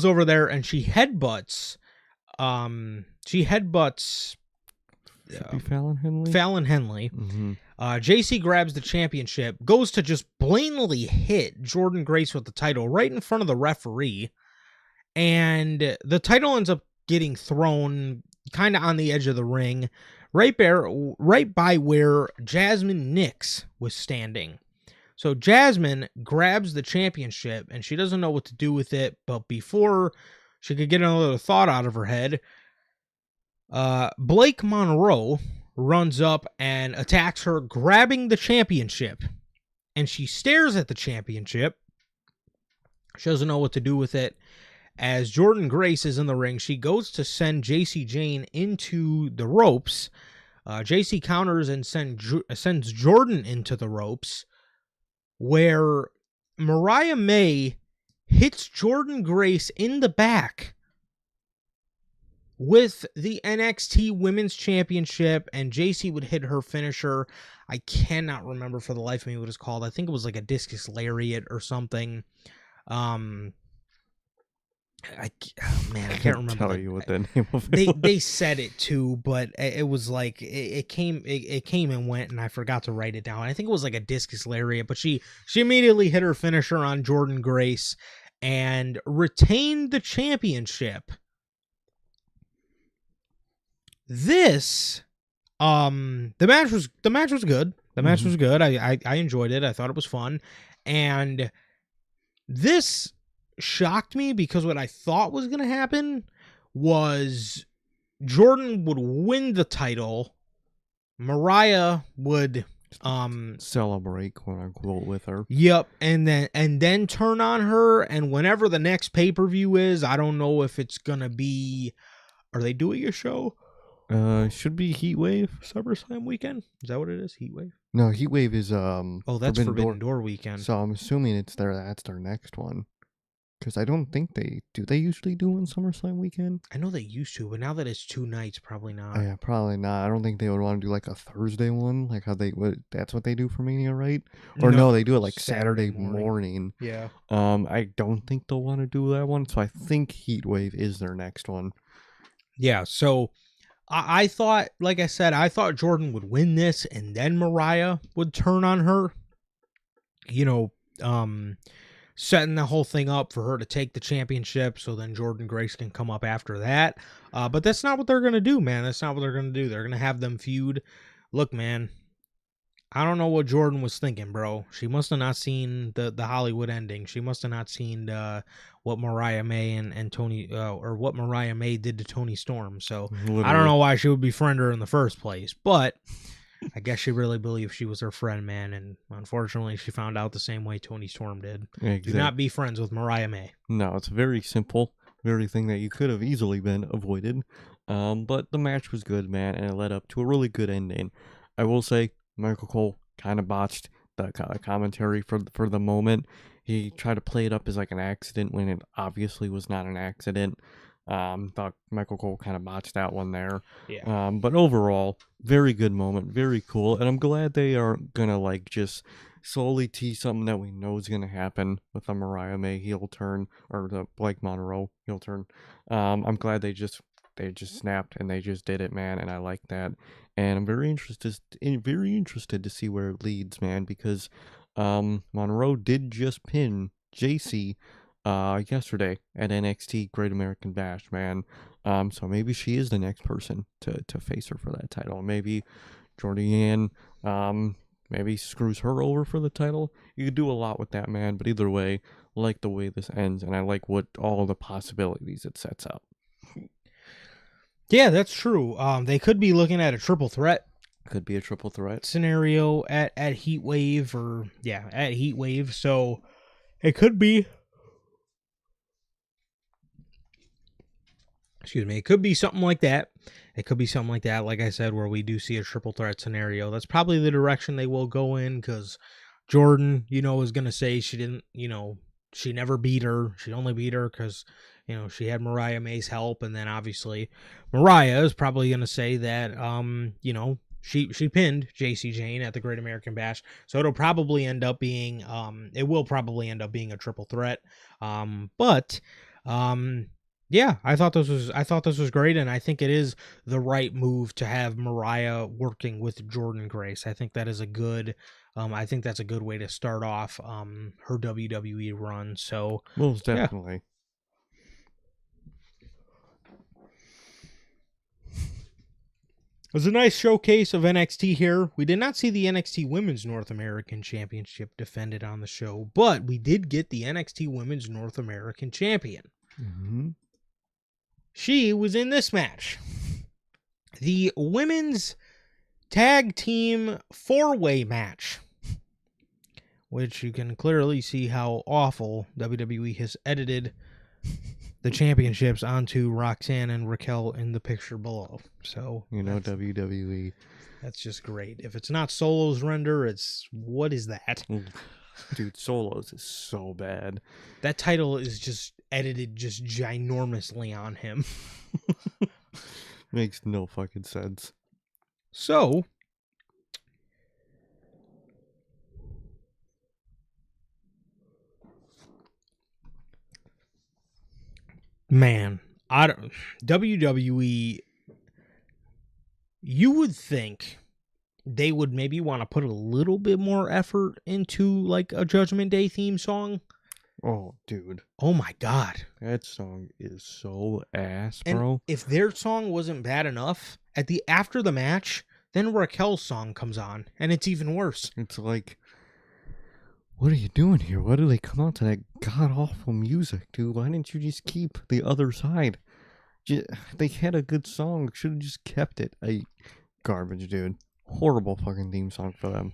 over there and she headbutts. Should be Fallon Henley. Fallon Henley. Mm-hmm. JC grabs the championship, goes to just blatantly hit Jordan Grace with the title right in front of the referee, and the title ends up getting thrown kind of on the edge of the ring, right by where Jasmine Nix was standing. So Jasmine grabs the championship, and she doesn't know what to do with it, but before she could get another thought out of her head, Blake Monroe runs up and attacks her, grabbing the championship. And she stares at the championship. She doesn't know what to do with it. As Jordan Grace is in the ring, she goes to send JC Jane into the ropes. JC counters and sends Jordan into the ropes, where Mariah May hits Jordan Grace in the back with the NXT Women's Championship, and JC would hit her finisher. I cannot remember for the life of me what it's called. I think it was like a discus lariat or something. I can't remember. Tell you what the name of it they said it too, but it was like it came and went, and I forgot to write it down. I think it was like a discus lariat, but she immediately hit her finisher on Jordan Grace and retained the championship. This, the match was good. The match was good. I enjoyed it. I thought it was fun. And this shocked me because what I thought was going to happen was Jordan would win the title. Mariah would celebrate, quote unquote, with her. Yep, and then turn on her, and whenever the next pay-per-view is, I don't know if it's going to be, are they doing a show? Should be Heatwave. SummerSlam weekend? Is that what it is? Heatwave? No, Heatwave is oh, that's Forbidden Door weekend. So I'm assuming that's their next one. Because I don't think they usually do one SummerSlam weekend? I know they used to, but now that it's 2 nights, probably not. Yeah, probably not. I don't think they would want to do like a Thursday one, like how that's what they do for Mania, right? Or no, they do it like Saturday morning. Yeah. I don't think they'll want to do that one, so I think Heatwave is their next one. Yeah, so I thought, like I said, I thought Jordan would win this and then Mariah would turn on her. You know, setting the whole thing up for her to take the championship so then Jordan Grace can come up after that. But that's not what they're going to do, man. That's not what they're going to do. They're going to have them feud. Look, man, I don't know what Jordan was thinking, bro. She must have not seen the Hollywood ending. She must have not seen what Mariah May and Tony, or what Mariah May did to Tony Storm. So literally. I don't know why she would befriend her in the first place. But I guess she really believed she was her friend, man, and unfortunately, she found out the same way Tony Storm did. Do not Exactly. be friends with Mariah May. No, it's very simple, very thing that you could have easily been avoided. But the match was good, man, and it led up to a really good ending. I will say, Michael Cole kind of botched the commentary for the moment. He tried to play it up as like an accident when it obviously was not an accident. Thought Michael Cole kind of botched that one there. Yeah. But overall, very good moment, very cool, and I'm glad they are gonna like just slowly tease something that we know is gonna happen with the Mariah May heel turn or the Blake Monroe heel turn. I'm glad they just snapped and they just did it, man, and I like that. And I'm very interested to see where it leads, man, because Monroe did just pin JC yesterday at NXT Great American Bash, man. So maybe she is the next person to face her for that title. Maybe Jordan maybe screws her over for the title. You could do a lot with that, man, but either way, I like the way this ends, and I like what all the possibilities it sets up. Yeah, that's true. They could be looking at a triple threat Could be a triple threat. scenario at Heat Wave at Heat Wave. So it could be, excuse me, it could be something like that. It could be something like that, like I said, where we do see a triple threat scenario. That's probably the direction they will go in, because Jordan, is going to say she didn't, she never beat her. She only beat her because, she had Mariah May's help. And then obviously Mariah is probably going to say that, she pinned JC Jane at the Great American Bash. So it will probably end up being a triple threat. But yeah, I thought this was great, and I think it is the right move to have Mariah working with Jordan Grace. I think that is a good I think that's a good way to start off her WWE run. So Most yeah. definitely. It was a nice showcase of NXT here. We did not see the NXT Women's North American Championship defended on the show, but we did get the NXT Women's North American Champion. Mm-hmm. She was in this match. The Women's Tag Team 4-Way match, which you can clearly see how awful WWE has edited the championships onto Roxanne and Raquel in the picture below. So WWE. That's just great. If it's not Solo's render, it's what is that? Dude, Solos is so bad. That title is just edited just ginormously on him. Makes no fucking sense. So man, WWE, you would think they would maybe want to put a little bit more effort into like a Judgment Day theme song. Oh, dude. Oh my God. That song is so ass, And bro. if their song wasn't bad enough, after the match, then Raquel's song comes on, and it's even worse. It's like, what are you doing here? Why do they come out to that god-awful music, dude? Why didn't you just keep the other side? They had a good song. Should have just kept it. Garbage, dude. Horrible fucking theme song for them.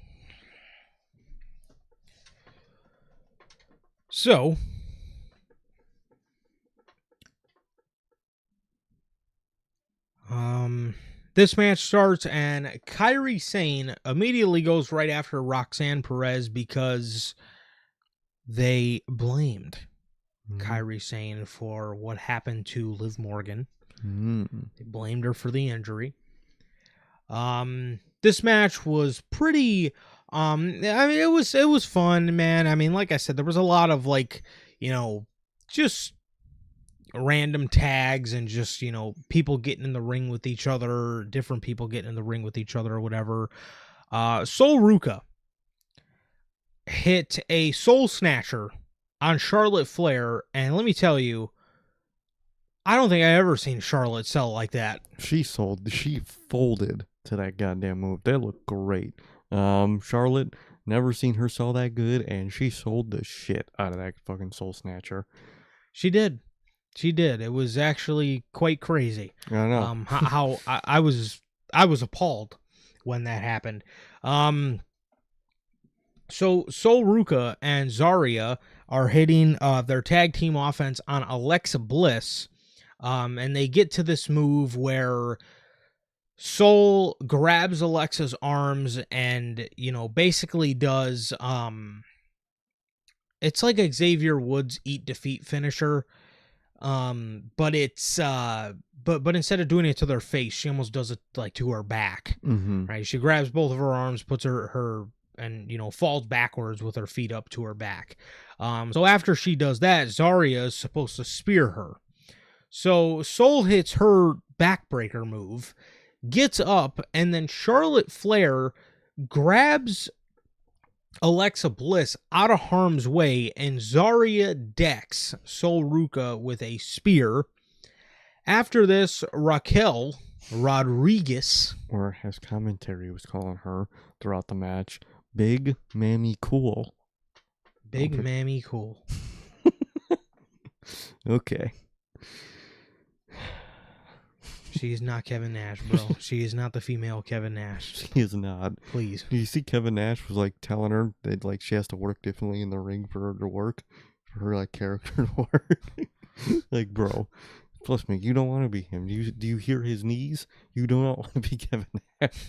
So, this match starts, and Kairi Sane immediately goes right after Roxanne Perez because they blamed Kairi Sane for what happened to Liv Morgan. They blamed her for the injury. This match was pretty. I mean, it was fun, man. I mean, like I said, there was a lot of just random tags and just people getting in the ring with each other, different people getting in the ring with each other or whatever. Sol Ruka hit a soul snatcher on Charlotte Flair, and let me tell you, I don't think I ever seen Charlotte sell like that. She folded to that goddamn move. That looked great. Charlotte, never seen her sell that good, and she sold the shit out of that fucking soul snatcher. She did. It was actually quite crazy. I know. How I was appalled when that happened. So Sol Ruka and Zarya are hitting their tag team offense on Alexa Bliss. And they get to this move where Sol grabs Alexa's arms and, basically does it's like a Xavier Woods eat defeat finisher. But it's but instead of doing it to their face, she almost does it like to her back. Mm-hmm. Right? She grabs both of her arms, puts her and falls backwards with her feet up to her back. So after she does that, Zarya is supposed to spear her. So Sol hits her backbreaker move, gets up, and then Charlotte Flair grabs Alexa Bliss out of harm's way, and Zarya decks Sol Ruka with a spear. After this, Raquel Rodriguez, or as commentary was calling her throughout the match, Big Mammy Cool. Big Mammy Cool. Okay. She is not Kevin Nash, bro. She is not the female Kevin Nash. She is not. Please. Do you see Kevin Nash was like telling her that like she has to work differently in the ring for her to work, for her like character to work? Like, bro. Plus, me, you don't want to be him. Do you hear his knees? You do not want to be Kevin Nash.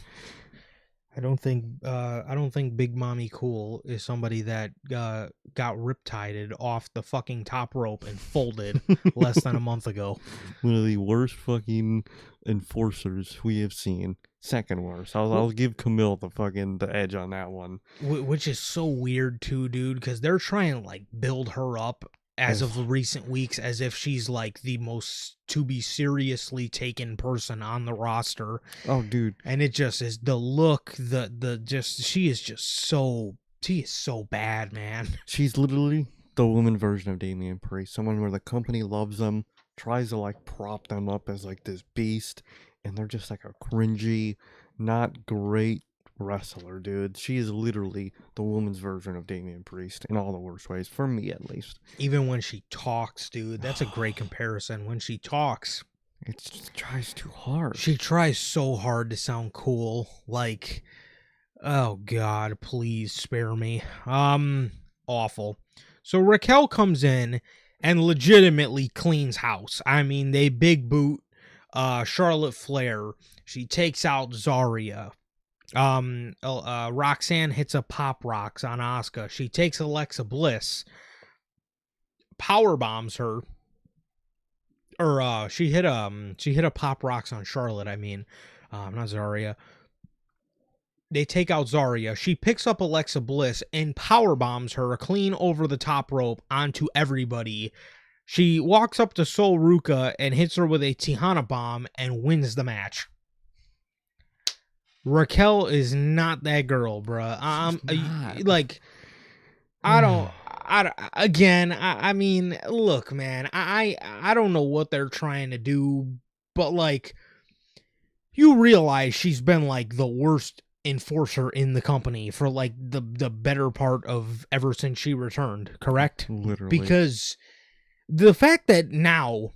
I don't think Big Mommy Cool is somebody that got riptided off the fucking top rope and folded less than a month ago. One of the worst fucking enforcers we have seen. Second worst. I'll give Camille the edge on that one. Which is so weird too, dude, because they're trying to like build her up as of recent weeks as if she's like the most to be seriously taken person on the roster. Oh, dude. And it just is the look, she is so bad, man. She's literally the woman version of Damian Priest. Someone where the company loves them, tries to like prop them up as like this beast, and they're just like a cringy, not great wrestler, dude. She is literally the woman's version of Damian Priest in all the worst ways, for me at least. Even when she talks, dude, that's a great comparison. When she talks, it just tries too hard. She tries so hard to sound cool. Like, oh god, please spare me. Awful. So Raquel comes in and legitimately cleans house. I mean, they big boot Charlotte Flair. She takes out Zarya. Roxanne hits a pop rocks on Asuka. She takes Alexa Bliss, power bombs her, or she hit a pop rocks on Charlotte. I mean, not Zarya. They take out Zarya. She picks up Alexa Bliss and power bombs her clean over the top rope onto everybody. She walks up to Sol Ruka and hits her with a Tejana bomb and wins the match. Raquel is not that girl, bruh. I mean, look, man, I don't know what they're trying to do, but like, you realize she's been like the worst enforcer in the company for like the better part of ever since she returned, correct? Literally. Because the fact that now,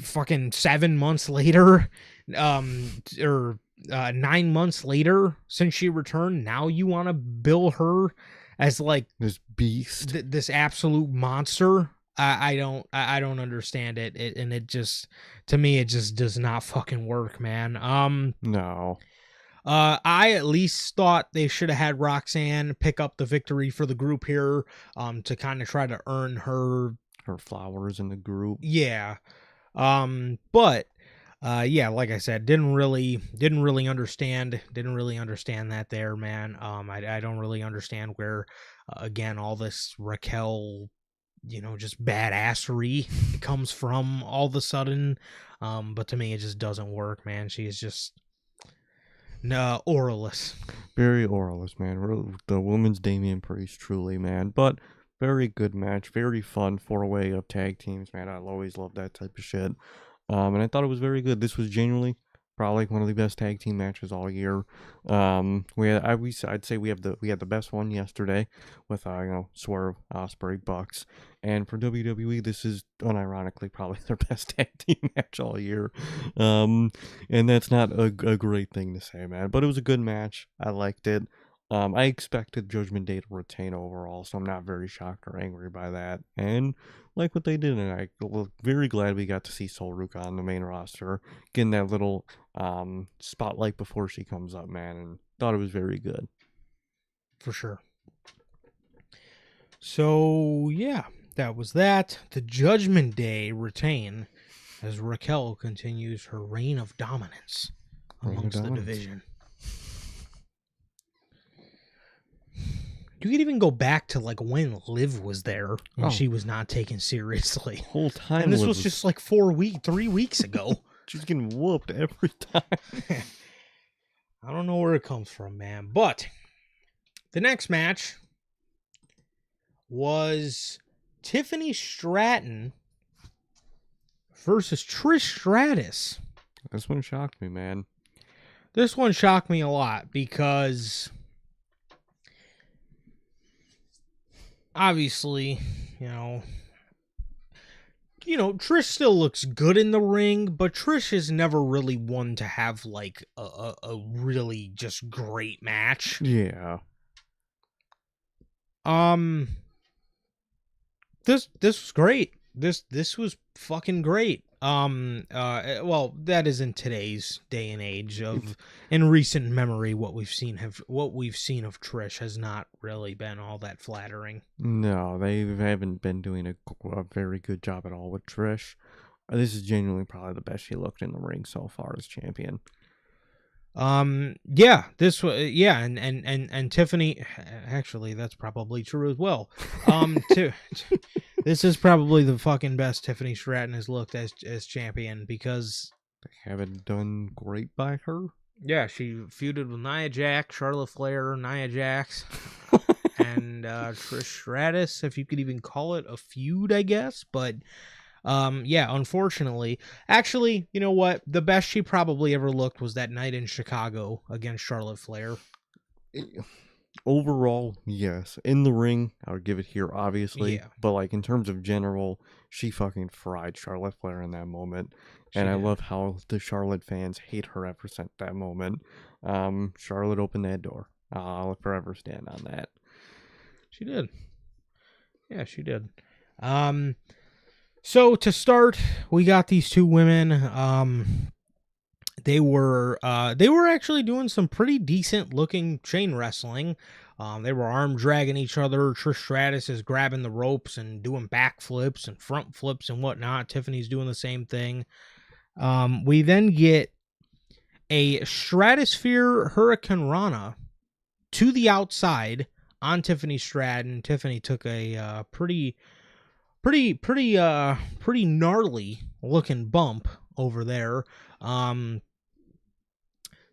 fucking 7 months later, or 9 months later since she returned, now you want to bill her as like this beast, this absolute monster. I don't understand it. And it just, to me, it just does not fucking work, man. No. I at least thought they should have had Roxanne pick up the victory for the group here, to kind of try to earn her flowers in the group. Yeah. But yeah, like I said, didn't really understand that there, man. I don't really understand where, again, all this Raquel, just badassery comes from all of a sudden. But to me, it just doesn't work, man. She is just oralist. Very oralist, man. The woman's Damian Priest, truly, man. But very good match, very fun 4-way of tag teams, man. I always love that type of shit. And I thought it was very good. This was genuinely Probably one of the best tag team matches all year. I'd say we had the best one yesterday with Swerve, Ospreay, Bucks, and for WWE this is unironically probably their best tag team match all year. And that's not a great thing to say, man. But it was a good match. I liked it. I expected Judgment Day to retain overall, so I'm not very shocked or angry by that. And like what they did, and I'm very glad we got to see Sol Ruka on the main roster, getting that little spotlight before she comes up, man, and thought it was very good. For sure. So, yeah, that was that. The Judgment Day retain as Raquel continues her reign of dominance amongst the division. You could even go back to like when Liv was there and she was not taken seriously. Whole time. And this was just like 3 weeks ago. She's getting whooped every time. I don't know where it comes from, man. But the next match was Tiffany Stratton versus Trish Stratus. This one shocked me, man. This one shocked me a lot because obviously, Trish still looks good in the ring, but Trish is never really one to have like a really just great match. Yeah. This was great. This was fucking great. Well, that is in today's day and age of in recent memory what we've seen of Trish has not really been all that flattering. No, they haven't been doing a very good job at all with Trish. This is genuinely probably the best she looked in the ring so far as champion. Yeah, this was, yeah, and Tiffany, actually, that's probably true as well. This is probably the fucking best Tiffany Stratton has looked as champion because they haven't done great by her. Yeah, she feuded with Nia Jax, Charlotte Flair, Nia Jax, and Trish Stratus, if you could even call it a feud, I guess, but yeah, unfortunately. Actually, you know what? The best she probably ever looked was that night in Chicago against Charlotte Flair. Overall, yes. In the ring, I would give it here, obviously. Yeah. But, like, in terms of general, she fucking fried Charlotte Flair in that moment. And I love how the Charlotte fans hate her ever since that moment. Charlotte opened that door. I'll forever stand on that. She did. Yeah, she did. So to start, we got these two women. They were actually doing some pretty decent looking chain wrestling. They were arm dragging each other. Trish Stratus is grabbing the ropes and doing backflips and front flips and whatnot. Tiffany's doing the same thing. We then get a Stratosphere Hurricane Rana to the outside on Tiffany Stratton. Tiffany took a pretty gnarly looking bump over there.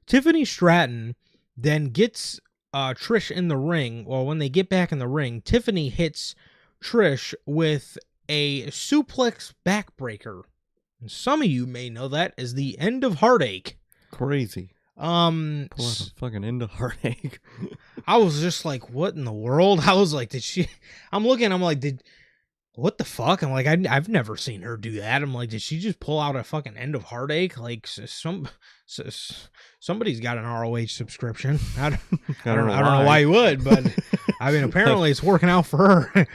Tiffany Stratton then gets Trish in the ring. Well, when they get back in the ring, Tiffany hits Trish with a suplex backbreaker. And some of you may know that as the End of Heartache. Crazy. Pull out a fucking End of Heartache. I was just like, what in the world? I was like, I'm like, what the fuck? I'm like, I've never seen her do that. I'm like, did she just pull out a fucking End of Heartache? Like, somebody's got an ROH subscription. I don't know why you would, but I mean, apparently it's working out for her.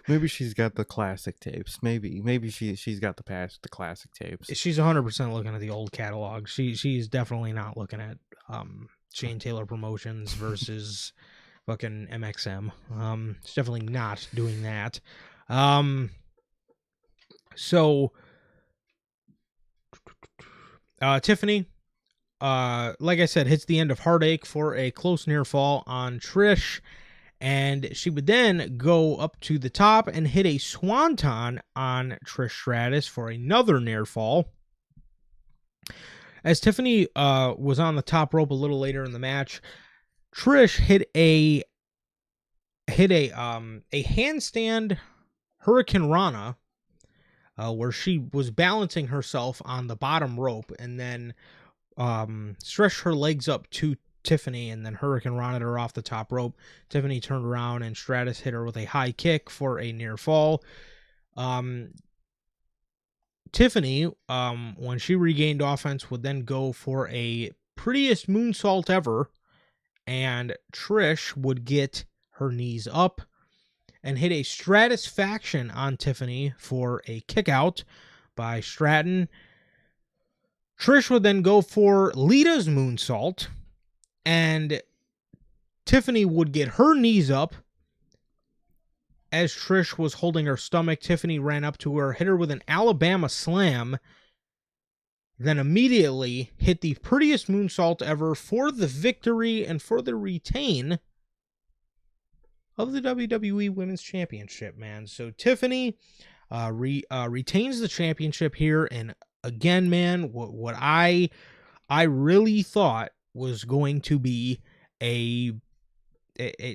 Maybe she's got the classic tapes. Maybe she's got the classic tapes. She's 100% looking at the old catalog. She's definitely not looking at Shane Taylor Promotions versus fucking MXM. It's definitely not doing that. So Tiffany, like I said, hits the End of Heartache for a close near fall on Trish, and she would then go up to the top and hit a swanton on Trish Stratus for another near fall. As Tiffany was on the top rope a little later in the match, Trish hit a handstand Hurricane Rana where she was balancing herself on the bottom rope and then stretched her legs up to Tiffany, and then Hurricane Rana her off the top rope. Tiffany turned around and Stratus hit her with a high kick for a near fall. Tiffany, when she regained offense, would then go for a prettiest moonsault ever, and Trish would get her knees up and hit a Stratisfaction on Tiffany for a kick out by Stratton. Trish would then go for Lita's moonsault, and Tiffany would get her knees up. As Trish was holding her stomach, Tiffany ran up to her, hit her with an Alabama slam, then immediately hit the prettiest moonsault ever for the victory and for the retain of the WWE Women's Championship, man. So Tiffany retains the championship here, and again, man, what I really thought was going to be a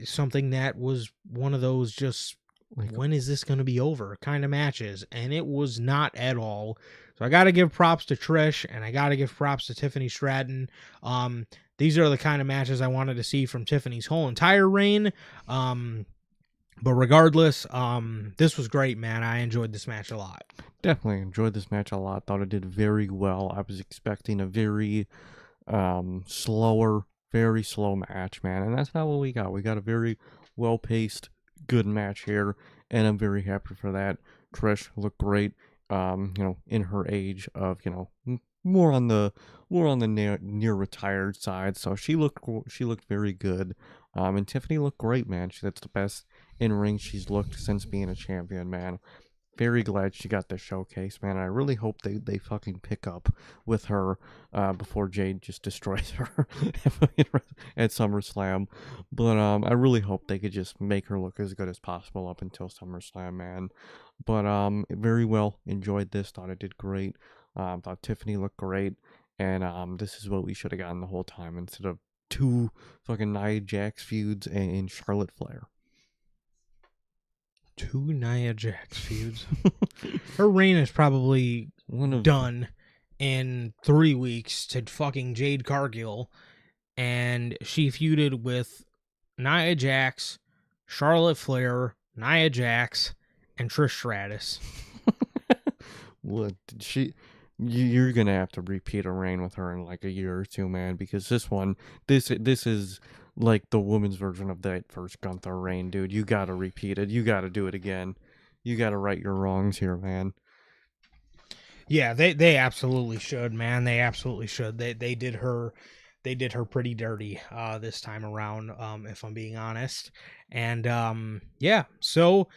something that was one of those just, like, when is this going to be over kind of matches, and it was not at all. So I got to give props to Trish, and I got to give props to Tiffany Stratton. These are the kind of matches I wanted to see from Tiffany's whole entire reign. But regardless, this was great, man. I enjoyed this match a lot. Definitely enjoyed this match a lot. Thought it did very well. I was expecting a very very slow match, man. And that's not what we got. We got a very well-paced, good match here, and I'm very happy for that. Trish looked great, in her age of, more on the near retired side. So she looked very good. And Tiffany looked great, man. That's the best in ring she's looked since being a champion, man. Very glad she got the showcase, man. I really hope they fucking pick up with her before Jade just destroys her at SummerSlam. But I really hope they could just make her look as good as possible up until SummerSlam, man. But very well enjoyed this. Thought it did great. Thought Tiffany looked great, and this is what we should have gotten the whole time instead of 2 fucking Nia Jax feuds and Charlotte Flair. 2 Nia Jax feuds. Her reign is probably done in 3 weeks to fucking Jade Cargill, and she feuded with Nia Jax, Charlotte Flair, Nia Jax, and Trish Stratus. What did she? You're gonna have to repeat a reign with her in like a year or two, man, because this is like the women's version of that first Gunther reign, dude. You gotta repeat it. You gotta do it again. You gotta right your wrongs here, man. Yeah, they absolutely should, man. They absolutely should. They did her pretty dirty this time around, if I'm being honest. And yeah, so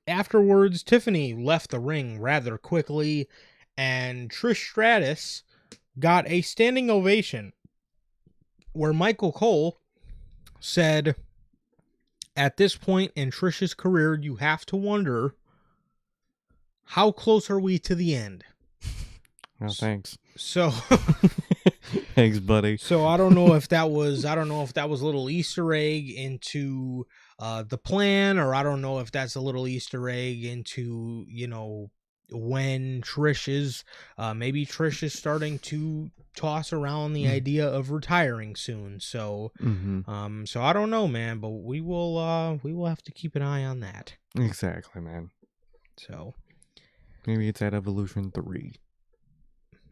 afterwards, Tiffany left the ring rather quickly, and Trish Stratus got a standing ovation where Michael Cole said, at this point in Trish's career, you have to wonder, how close are we to the end? Oh, thanks. So thanks, buddy. So I don't know if that was a little Easter egg into the plan, or I don't know if that's a little Easter egg into, when Trish is maybe Trish is starting to toss around the idea of retiring soon. So so I don't know, man, but we will have to keep an eye on that. Exactly, man. So maybe it's at Evolution 3.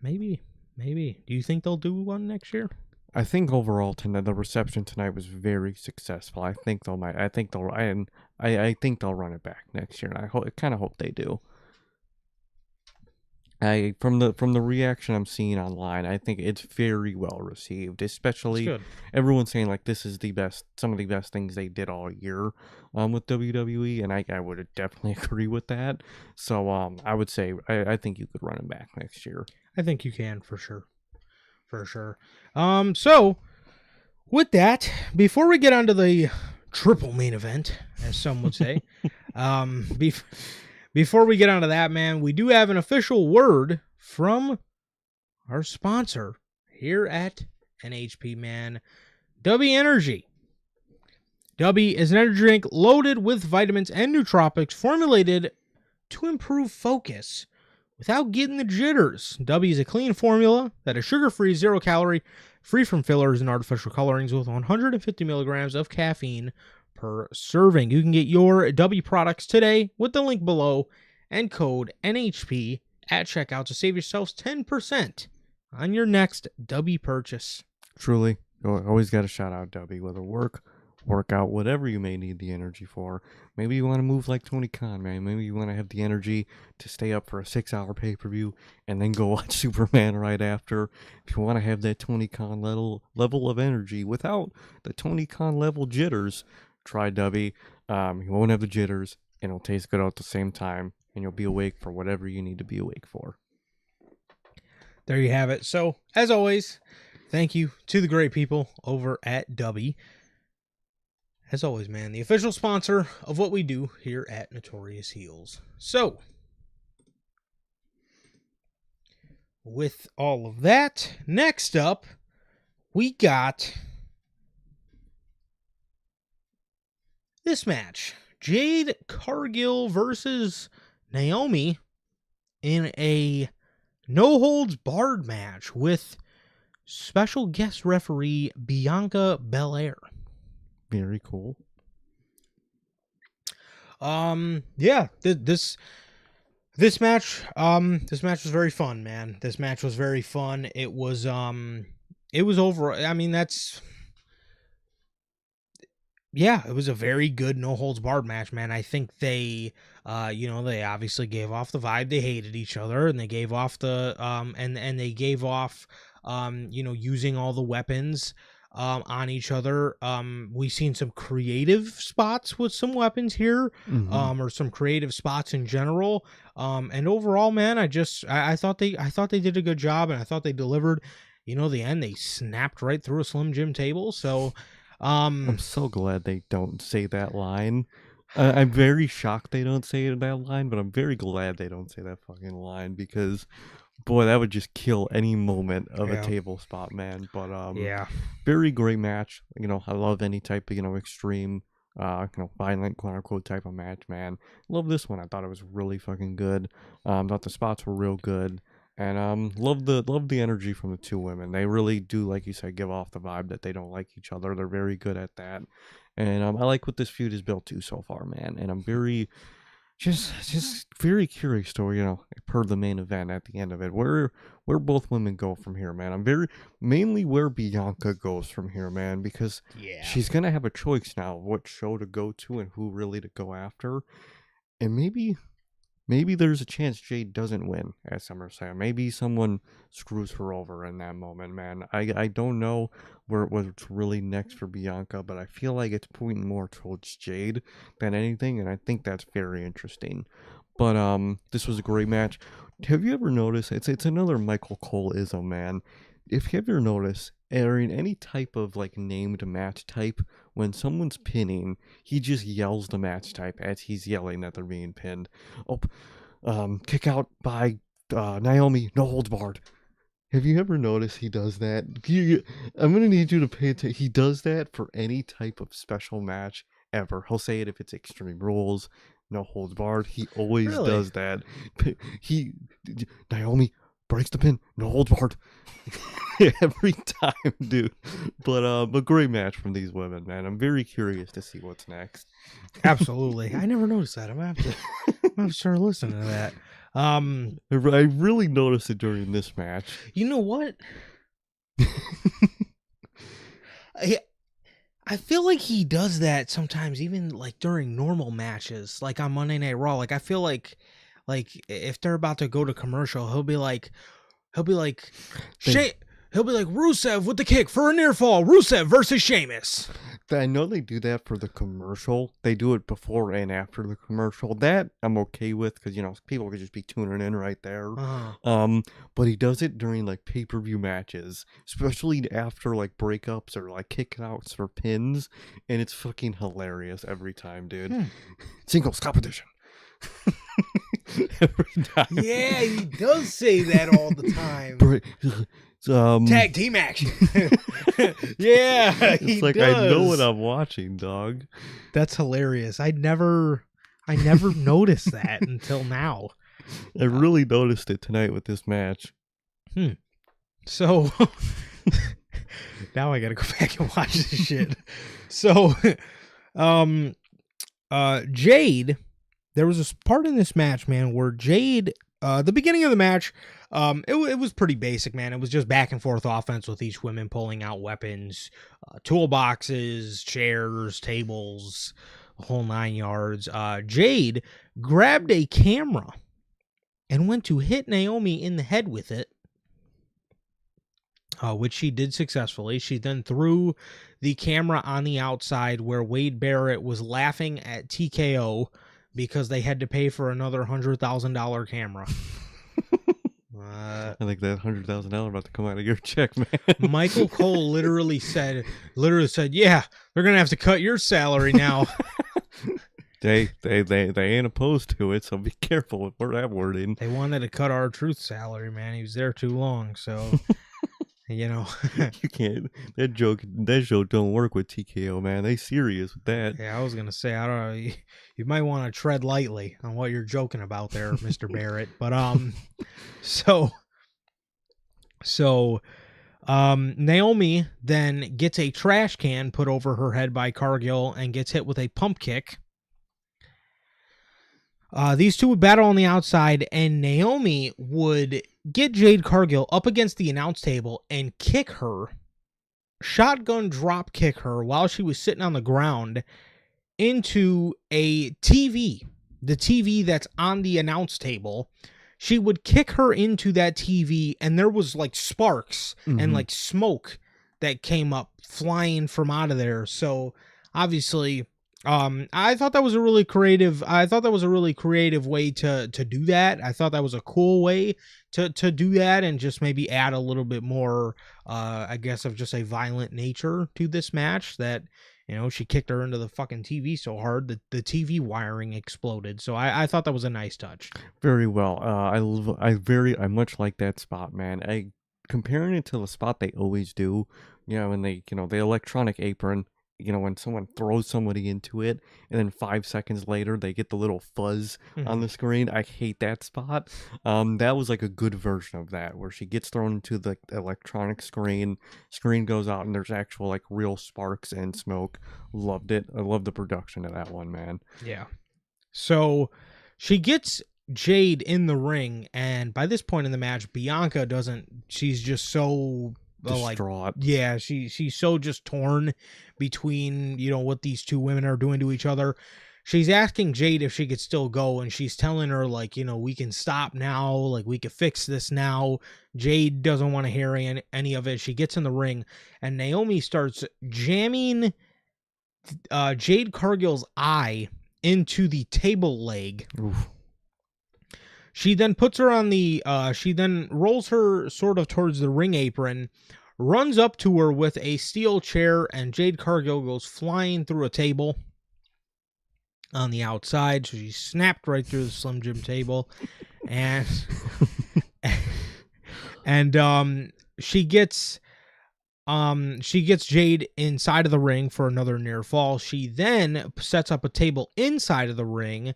Maybe. Do you think they'll do one next year? I think overall tonight, the reception tonight was very successful. I think they'll run it back next year, and I kind of hope they do. From the reaction I'm seeing online, I think it's very well received. Especially everyone's saying like this is some of the best things they did all year with WWE, and I would definitely agree with that. So I would say I think you could run it back next year. I think you can for sure. So with that, before we get onto the triple main event, as some would say, before we get onto that, man, we do have an official word from our sponsor here at NHP, man. W Energy. W is an energy drink loaded with vitamins and nootropics formulated to improve focus, without getting the jitters. W is a clean formula that is sugar-free, zero-calorie, free from fillers and artificial colorings with 150 milligrams of caffeine per serving. You can get your W products today with the link below and code NHP at checkout to save yourselves 10% on your next W purchase. Truly, always got to shout out W, whether workout, whatever you may need the energy for. Maybe you want to move like Tony Khan, man. Maybe you want to have the energy to stay up for a 6-hour pay-per-view and then go watch Superman right after. If you want to have that Tony Khan level of energy without the Tony Khan level jitters, try W. You won't have the jitters, and it'll taste good at the same time, and you'll be awake for whatever you need to be awake for. There you have it. So, as always, thank you to the great people over at W. As always, man, the official sponsor of what we do here at Notorious Heels. So, with all of that, next up, we got this match. Jade Cargill versus Naomi in a no-holds-barred match with special guest referee Bianca Belair. Very cool. Yeah, this match was very fun, man. This match was very fun. It was over. I mean, it was a very good no holds barred match, man. I think they they obviously gave off the vibe they hated each other, and they gave off the and they gave off using all the weapons on each other. We've seen some creative spots with some weapons here, or some creative spots in general. And overall, man, I thought they did a good job, and I thought they delivered. The end, they snapped right through a Slim Jim table. So, I'm so glad they don't say that line. I'm very shocked they don't say that line, but I'm very glad they don't say that fucking line, because boy, that would just kill any moment of a table spot, man. But very great match. I love any type of extreme, violent quote unquote type of match, man. Love this one. I thought it was really fucking good. Thought the spots were real good, and love the energy from the two women. They really do, like you said, give off the vibe that they don't like each other. They're very good at that, and I like what this feud is built to so far, man. And I'm very just very curious to, per the main event at the end of it, where both women go from here, man. I'm mainly where Bianca goes from here, man, because she's gonna have a choice now of what show to go to and who really to go after. And maybe there's a chance Jade doesn't win at SummerSlam. Maybe someone screws her over in that moment, man. I don't know what's really next for Bianca, but I feel like it's pointing more towards Jade than anything, and I think that's very interesting. But this was a great match. Have you ever noticed, it's another Michael Cole-ism, man. If you ever notice, or in any type of named match type, when someone's pinning, he just yells the match type as he's yelling that they're being pinned. Kick out by Naomi, no holds barred. Have you ever noticed he does that? I'm gonna need you to pay attention. He does that for any type of special match ever. He'll say it if it's Extreme Rules, no holds barred. He always does that. Naomi breaks the pin, no holds barred. Every time, dude. But a great match from these women, man. I'm very curious to see what's next. Absolutely. I never noticed that. I'm gonna have to start listening to that. I really noticed it during this match. You know what? I feel like he does that sometimes, even during normal matches, like on Monday Night Raw. I feel like if they're about to go to commercial, he'll be like, Rusev with the kick for a near fall. Rusev versus Sheamus. I know they do that for the commercial. They do it before and after the commercial. That I'm okay with, because people could just be tuning in right there. But he does it during pay-per-view matches, especially after breakups or kickouts or pins, and it's fucking hilarious every time, dude. Singles competition. Every time. Yeah, he does say that all the time. Tag team action. Yeah, it's does. I know what I'm watching, dog. That's hilarious. I never noticed that until now. I really noticed it tonight with this match. So now I gotta go back and watch this shit. So, Jade, there was a part in this match, man, where Jade, the beginning of the match, it was pretty basic, man. It was just back and forth offense with each women pulling out weapons, toolboxes, chairs, tables, the whole 9 yards. Jade grabbed a camera and went to hit Naomi in the head with it, which she did successfully. She then threw the camera on the outside where Wade Barrett was laughing at TKO because they had to pay for another $100,000 camera. I think that $100,000 about to come out of your check, man. Michael Cole literally said, "Yeah, they're gonna have to cut your salary now." They ain't opposed to it, so be careful with that wording. They wanted to cut R-Truth's salary, man. He was there too long, so you know. You can't. That joke don't work with TKO, man. They serious with that. Yeah, I was gonna say, I don't know. You might want to tread lightly on what you're joking about there, Mr. Barrett. But Naomi then gets a trash can put over her head by Cargill and gets hit with a pump kick. These two would battle on the outside, and Naomi would get Jade Cargill up against the announce table and kick her, shotgun drop kick her while she was sitting on the ground into a TV, the TV that's on the announce table. She would kick her into that TV, and there was like sparks and like smoke that came up flying from out of there. So obviously, I thought that was a really creative. I thought that was a really creative way to do that. I thought that was a cool way to do that, and just maybe add a little bit more, I guess, of just a violent nature to this match. That, you know, she kicked her into the fucking TV so hard that the TV wiring exploded. So I thought that was a nice touch. Very well. I much like that spot, man. Comparing it to the spot they always do, when they, the electronic apron, when someone throws somebody into it and then 5 seconds later they get the little fuzz on the screen. I hate that spot. That was like a good version of that, where she gets thrown into the electronic screen goes out and there's actual like real sparks and smoke. Loved it. I love the production of that one, man. Yeah. So she gets Jade in the ring, and by this point in the match, Bianca she's just so distraught. She's so just torn between, what these two women are doing to each other. She's asking Jade if she could still go, and she's telling her, like, we can stop now, like, we can fix this now. Jade doesn't want to hear any of it. She gets in the ring, and Naomi starts jamming Jade Cargill's eye into the table leg. Oof. She then puts her on she then rolls her sort of towards the ring apron, runs up to her with a steel chair, and Jade Cargill goes flying through a table on the outside. So she snapped right through the Slim Jim table, and she gets Jade inside of the ring for another near fall. She then sets up a table inside of the ring,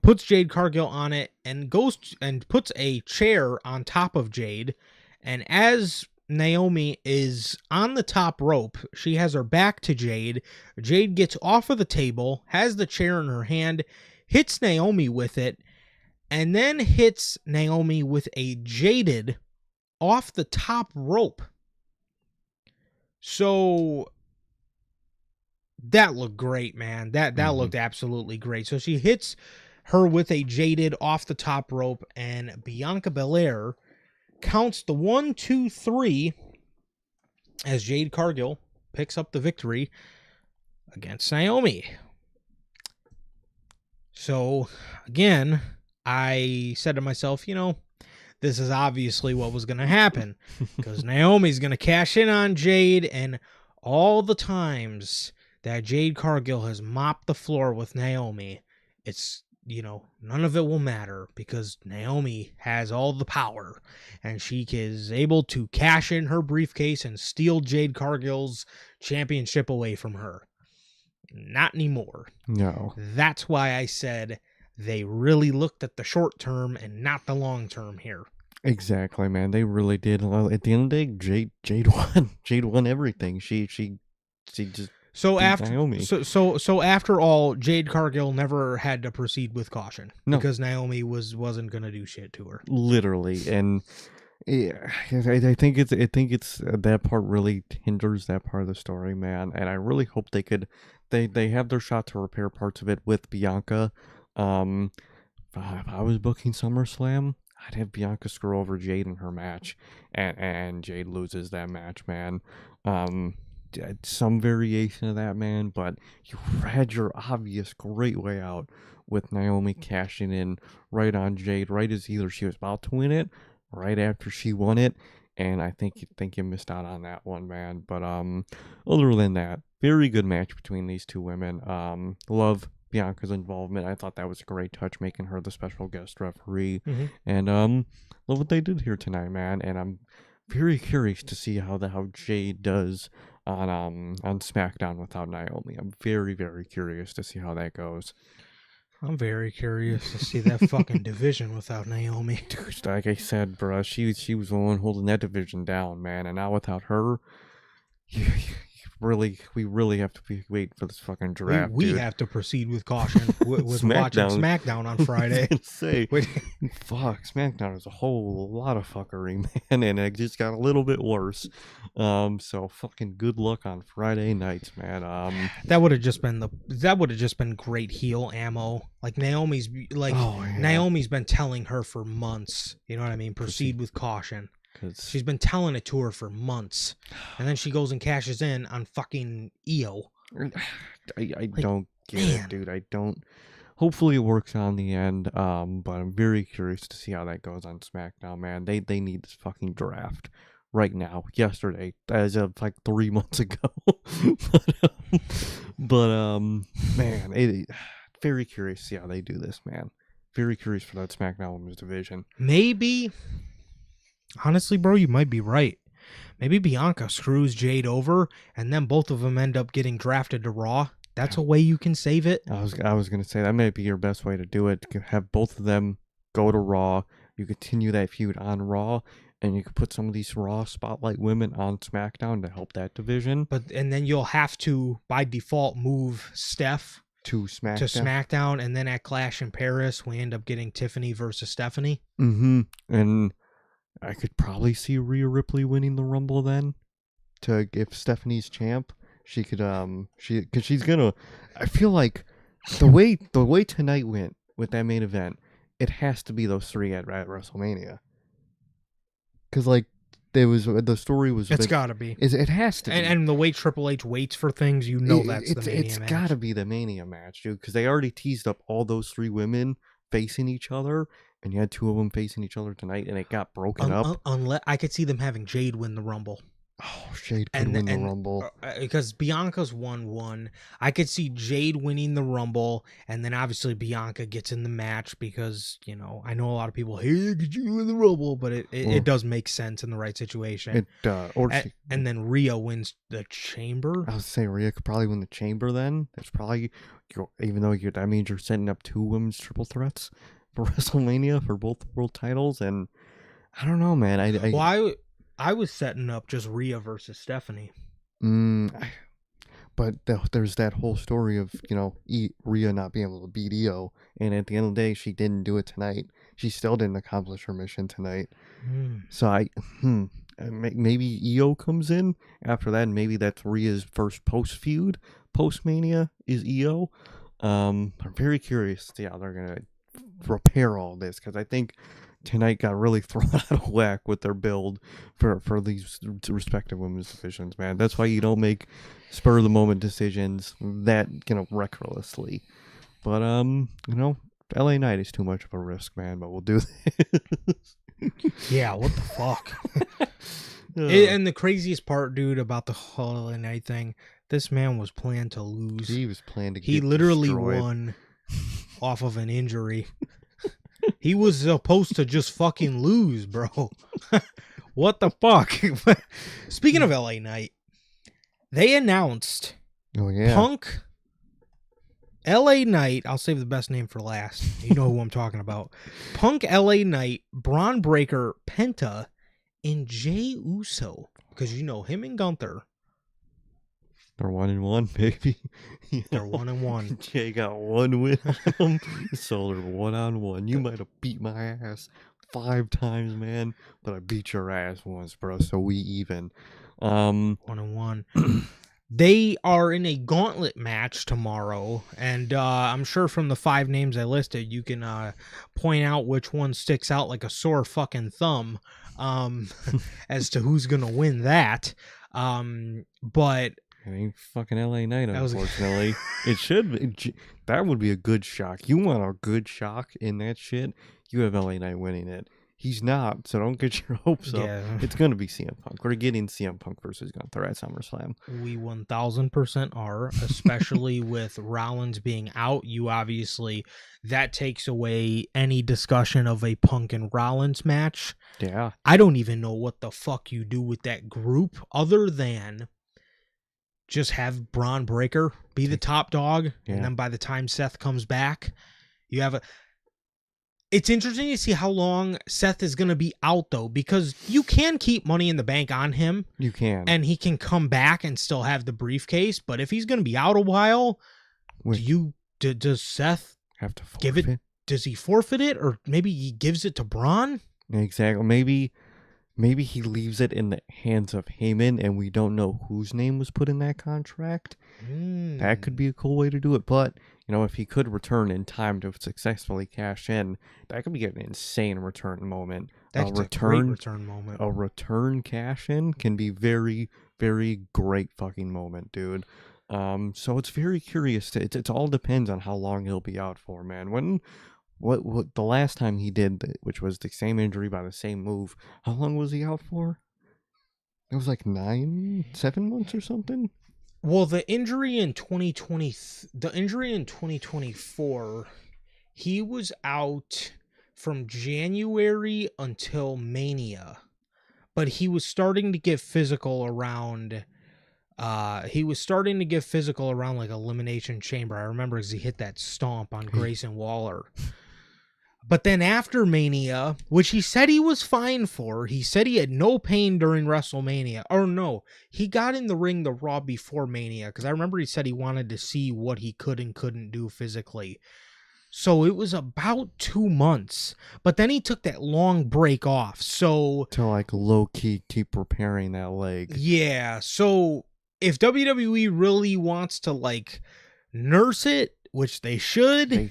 puts Jade Cargill on it, and goes and puts a chair on top of Jade. And as Naomi is on the top rope, she has her back to Jade. Jade gets off of the table, has the chair in her hand, hits Naomi with it, and then hits Naomi with a jaded off the top rope. So that looked great, man. That looked absolutely great. So she hits her with a jaded off the top rope, and Bianca Belair counts the 1, 2, 3 as Jade Cargill picks up the victory against Naomi. So again, I said to myself, this is obviously what was going to happen, because Naomi's going to cash in on Jade, and all the times that Jade Cargill has mopped the floor with Naomi, it's, none of it will matter, because Naomi has all the power, and she is able to cash in her briefcase and steal Jade Cargill's championship away from her. Not anymore. No. That's why I said they really looked at the short term and not the long term here. Exactly, man. They really did. Well, at the end of the day, Jade won. Jade won everything. She just So beat after Naomi. so after all, Jade Cargill never had to proceed with caution No, because Naomi wasn't gonna do shit to her. literally, and yeah, I think it's that part really hinders that part of the story, man. And I really hope they have their shot to repair parts of it with Bianca. Um, if I was booking SummerSlam, I'd have Bianca screw over Jade in her match, and Jade loses that match, man. Um, some variation of that, man, but you had your obvious great way out with Naomi cashing in right on Jade, right as either she was about to win it, right after she won it, and I think you missed out on that one, man. But other than that, very good match between these two women. Love Bianca's involvement. I thought that was a great touch, making her the special guest referee, Mm-hmm. and love what they did here tonight, man. And I'm very curious to see how Jade does on SmackDown without Naomi. I'm very curious to see how that goes. I'm very curious to see that fucking division without Naomi. Dude, like I said, bro, she was the one holding that division down, man, and now without her, we really have to wait for this fucking draft. We dude. have to proceed with caution with watching SmackDown on Friday. Say, fuck, SmackDown is a whole lot of fuckery, man, and it just got a little bit worse. So fucking good luck on Friday nights, man. That would have just been great heel ammo. Like Naomi's Naomi's been telling her for months. You know what I mean? Proceed with caution. She's been telling it to her for months, and then she goes and cashes in on fucking Io. I don't get it, dude. I don't. Hopefully it works out in the end. But I'm very curious to see how that goes on SmackDown, man. They need this fucking draft right now, yesterday, as of like 3 months ago. but man, very curious to see how they do this, man. Very curious for that SmackDown Women's division. Maybe. Honestly, bro, you might be right. Maybe Bianca screws Jade over, and then both of them end up getting drafted to Raw. That's a way you can save it. I was gonna say that might be your best way to do it. Have both of them go to Raw. You continue that feud on Raw, and you can put some of these Raw spotlight women on SmackDown to help that division. And then you'll have to, by default, move Steph to SmackDown, and then at Clash in Paris, we end up getting Tiffany versus Stephanie. Mm-hmm. And I could probably see Rhea Ripley winning the Rumble then. If Stephanie's champ, she could because she's gonna. I feel like the way tonight went with that main event, it has to be those three at WrestleMania. Because like the story was. It's got to be. It has to be. And the way Triple H waits for things, you know that's the Mania match. It's got to be the Mania match, dude. Because they already teased up all those three women facing each other. And you had two of them facing each other tonight, and it got broken up. Unless I could see them having Jade win the Rumble. Oh, Jade could win the Rumble. Because Bianca's won. I could see Jade winning the Rumble, and then obviously Bianca gets in the match because, you know, I know a lot of people, hey, could you win the Rumble? But it does make sense in the right situation. And then Rhea wins the Chamber. I would say Rhea could probably win the Chamber then. That's probably, even though that means you're setting up two women's triple threats for WrestleMania for both world titles, and I don't know, man. I was setting up just Rhea versus Stephanie. But there's that whole story of, you know, Rhea not being able to beat Io, and at the end of the day, she didn't do it tonight. She still didn't accomplish her mission tonight. So maybe Io comes in after that, and maybe that's Rhea's first post feud. Post Mania is Io. I'm very curious to see how they're gonna repair all this, because I think tonight got really thrown out of whack with their build for these respective women's divisions, man. That's why you don't make spur of the moment decisions that, you know, recklessly. But you know, LA Knight is too much of a risk, man, but we'll do this. Yeah, what the fuck? And the craziest part, dude, about the whole LA Knight thing, this man was planned to lose. He was planned to get He literally destroyed. won off of an injury. He was supposed to just fucking lose, bro. What the fuck? Speaking of LA Knight, they announced Punk LA Knight, I'll save the best name for last. You know who I'm talking about. Punk, LA Knight, Braun Breaker, Penta, and Jey Uso. Because you know him and Gunther. They're 1-1, baby. They're 1-1. Jay got one win on them, so they're 1-1. You might have beat my ass 5 times, man, but I beat your ass once, bro. So we even. 1-1. They are in a gauntlet match tomorrow, and I'm sure from the 5 names I listed, you can point out which one sticks out like a sore fucking thumb as to who's gonna win that. But it ain't fucking LA Knight, unfortunately. It should be. That would be a good shock. You want a good shock in that shit? You have LA Knight winning it. He's not, so don't get your hopes up. It's going to be CM Punk. We're getting CM Punk versus Gunther at SummerSlam. We 1000% are, especially with Rollins being out. You obviously, that takes away any discussion of a Punk and Rollins match. Yeah. I don't even know what the fuck you do with that group other than just have Braun Breaker be the top dog, and then by the time Seth comes back, you have a... It's interesting to see how long Seth is going to be out, though, because you can keep Money in the Bank on him. You can. And he can come back and still have the briefcase, but if he's going to be out a while, does Seth have to forfeit? Give it? Does he forfeit it, or maybe he gives it to Braun? Exactly. Maybe he leaves it in the hands of Heyman, and we don't know whose name was put in that contract. That could be a cool way to do it. But, if he could return in time to successfully cash in, that could be an insane return moment. That's a great return moment. A return cash in can be very, very great fucking moment, dude. So it's very curious. It all depends on how long he'll be out for, man. What the last time he did, which was the same injury by the same move, how long was he out for? It was like 7 months or something. Well, the injury in 2024, he was out from January until Mania, but he was starting to get physical around. Like Elimination Chamber. I remember as he hit that stomp on Grayson Waller. But then after Mania, which he said he was fine for, he said he had no pain during WrestleMania. Or no, he got in the ring the Raw before Mania, because I remember he said he wanted to see what he could and couldn't do physically. So it was about 2 months. But then he took that long break off. So to like low-key keep repairing that leg. Yeah, so if WWE really wants to like nurse it, which they should.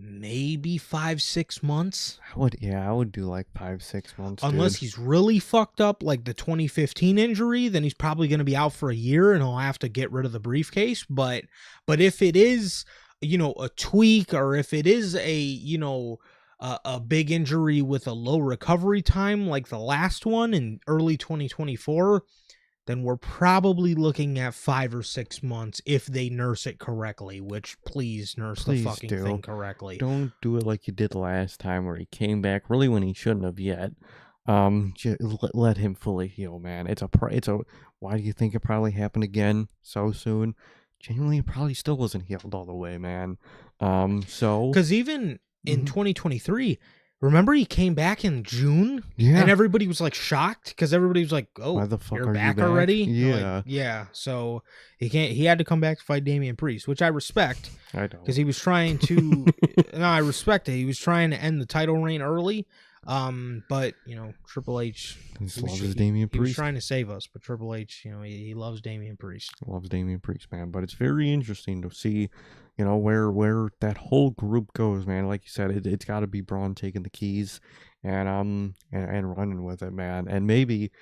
Maybe 5-6 months. I would do like 5-6 months. Unless he's really fucked up, like the 2015 injury, then he's probably going to be out for a year, and he'll have to get rid of the briefcase. But if it is, a tweak, or if it is a big injury with a low recovery time, like the last one in early 2024. Then we're probably looking at 5 or 6 months if they nurse it correctly, which please nurse the fucking thing correctly. Don't do it like you did last time where he came back really when he shouldn't have yet. Just let him fully heal, man. Why do you think it probably happened again so soon? Genuinely, it probably still wasn't healed all the way, man. Because even in 2023, remember he came back in June? Yeah. And everybody was like shocked because everybody was like, "Oh, why the fuck you're are back you back already?" Yeah. Like, yeah. So he had to come back to fight Damian Priest, which I respect. I don't. Because he was trying to no, I respect it. He was trying to end the title reign early. But Triple H loves Damian Priest. He was trying to save us, but Triple H, he loves Damian Priest. Loves Damian Priest, man. But it's very interesting to see, where that whole group goes, man. Like you said, it's got to be Braun taking the keys and running with it, man. And maybe,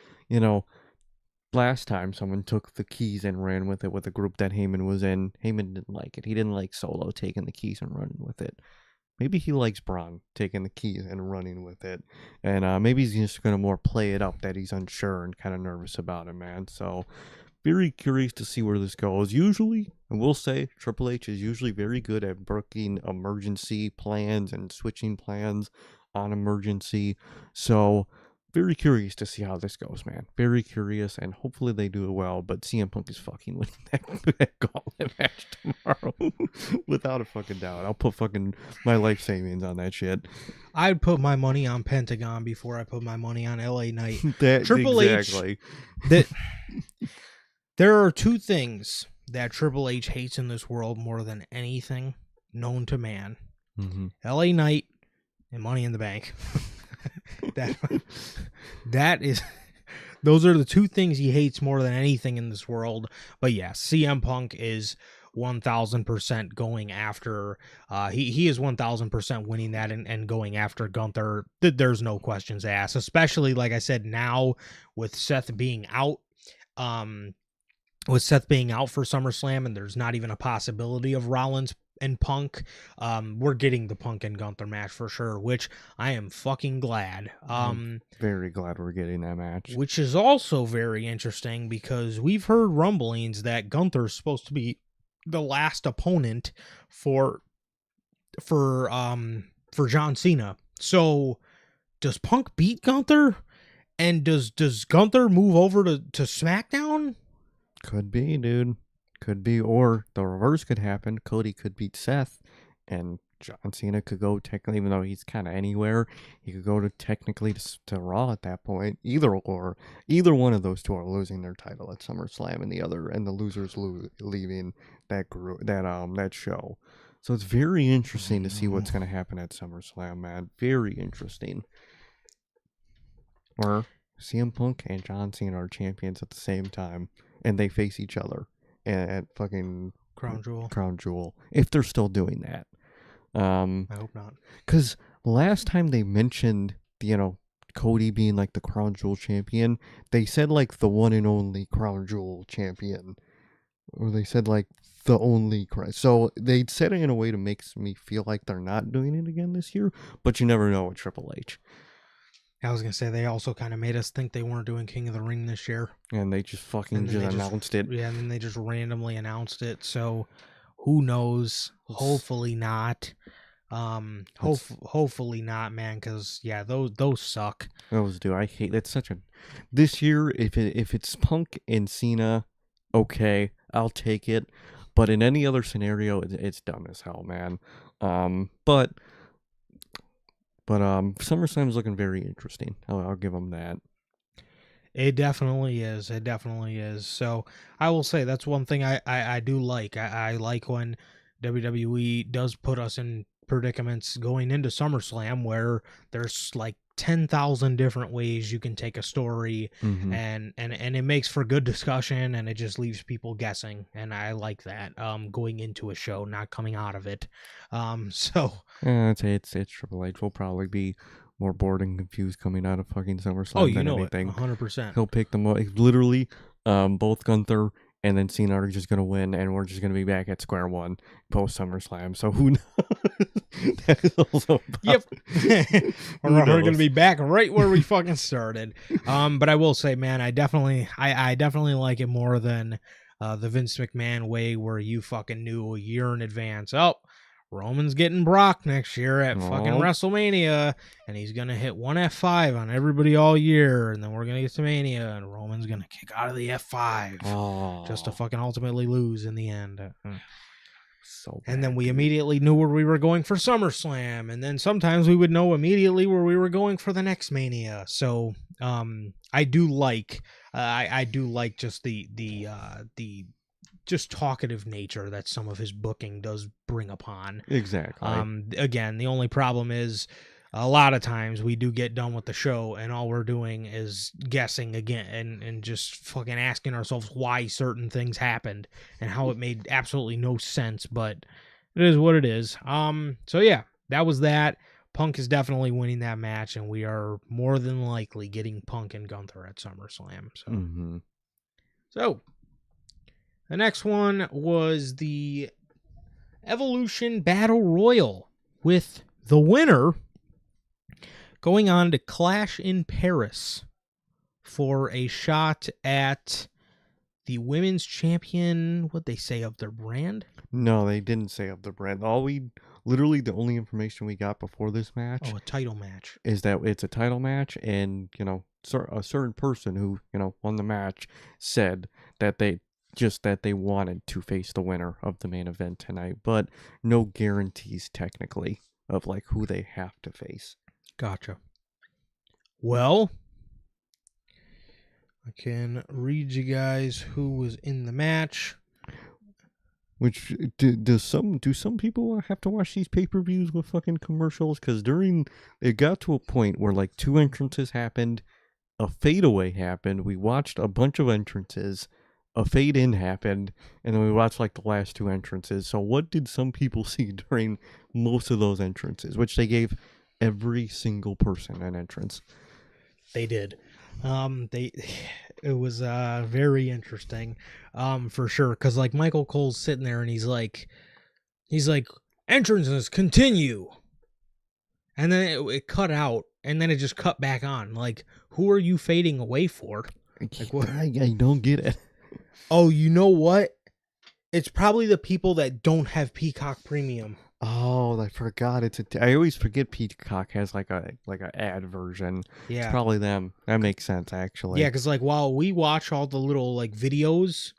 last time someone took the keys and ran with it with the group that Heyman was in, Heyman didn't like it. He didn't like Solo taking the keys and running with it. Maybe he likes Braun taking the keys and running with it. And maybe he's just going to more play it up that he's unsure and kind of nervous about it, man. So, very curious to see where this goes. Usually, and we'll say, Triple H is usually very good at working emergency plans and switching plans on emergency. So, very curious to see how this goes, man. Very curious, and hopefully they do it well. But CM Punk is fucking winning that gauntlet match tomorrow, without a fucking doubt. I'll put fucking my life savings on that shit. I'd put my money on Pentagon before I put my money on LA Knight. That Triple exactly. H. There are two things that Triple H hates in this world more than anything known to man: LA Knight and Money in the Bank. that is. Those are the two things he hates more than anything in this world. But yeah, CM Punk is 1,000% going after. He is 1,000% winning that and going after Gunther. There's no questions asked. Especially, like I said, now with Seth being out. With Seth being out for SummerSlam, and there's not even a possibility of Rollins and Punk, we're getting the Punk and Gunther match for sure, which I am fucking glad. I'm very glad we're getting that match. Which is also very interesting because we've heard rumblings that Gunther's supposed to be the last opponent for John Cena. So does Punk beat Gunther? And does Gunther move over to SmackDown? Could be, dude. Could be. Or the reverse could happen. Cody could beat Seth, and John Cena could go technically, even though he's kind of anywhere, he could go to technically to Raw at that point. Either one of those two are losing their title at SummerSlam, and the losers leaving that group, that show. So it's very interesting to see what's going to happen at SummerSlam, man. Very interesting. Or CM Punk and John Cena are champions at the same time, and they face each other at fucking Crown Jewel, if they're still doing that. I hope not. Because last time they mentioned, Cody being like the Crown Jewel champion, they said like the one and only Crown Jewel champion, or they said like the only Crown. So they said it in a way to make me feel like they're not doing it again this year, but you never know with Triple H. I was going to say, they also kind of made us think they weren't doing King of the Ring this year. And they just fucking announced it. Yeah, and then they just randomly announced it. So, who knows? Hopefully not. Hopefully not, man, because, yeah, those suck. Those do. I hate... That's such a... This year, if it's Punk and Cena, okay, I'll take it. But in any other scenario, it's dumb as hell, man. But SummerSlam is looking very interesting. I'll give them that. It definitely is. It definitely is. So I will say that's one thing I do like. I like when WWE does put us in predicaments going into SummerSlam where there's like 10,000 different ways you can take a story, and it makes for good discussion, and it just leaves people guessing, and I like that, going into a show, not coming out of it. So I'd say it's Triple H. Will probably be more bored and confused coming out of fucking SummerSlam than anything. 100%. He'll pick them up. Literally, both Gunther and then Cena are just going to win, and we're just going to be back at square one post SummerSlam. So who knows? That is also yep. We're going to be back right where we fucking started. But I will say, man, I definitely like it more than the Vince McMahon way, where you fucking knew a year in advance. Oh, Roman's getting Brock next year at fucking WrestleMania, and he's going to hit one F5 on everybody all year, and then we're going to get to Mania, and Roman's going to kick out of the F5 just to fucking ultimately lose in the end. So bad, and then we immediately knew where we were going for SummerSlam, and then sometimes we would know immediately where we were going for the next Mania. So I do like just the just talkative nature that some of his booking does bring upon. Exactly. Again, the only problem is a lot of times we do get done with the show and all we're doing is guessing again and just fucking asking ourselves why certain things happened and how it made absolutely no sense, but it is what it is. So yeah, that was that. Punk is definitely winning that match, and we are more than likely getting Punk and Gunther at SummerSlam. So the next one was the Evolution Battle Royal, with the winner going on to Clash in Paris for a shot at the women's champion. What'd they say of their brand? No, they didn't say of the brand. All literally the only information we got before this match Oh, a title match. is that it's a title match, and a certain person who won the match said that they wanted to face the winner of the main event tonight, but no guarantees technically of like who they have to face. Gotcha. Well, I can read you guys who was in the match. Which do some people have to watch these pay-per-views with fucking commercials? Because it got to a point where like two entrances happened, a fadeaway happened. We watched a bunch of entrances, a fade in happened, and then we watched like the last two entrances. So what did some people see during most of those entrances? Which they gave every single person an entrance. They did. It was very interesting, for sure. Cause like Michael Cole's sitting there and he's like, entrances continue, and then it cut out, and then it just cut back on. Like, who are you fading away for? Like, what? I don't get it. Oh, you know what? It's probably the people that don't have Peacock Premium. Oh, I forgot. I always forget Peacock has like a ad version. Yeah, it's probably them. That makes sense, actually. Yeah, because like while we watch all the little like videos,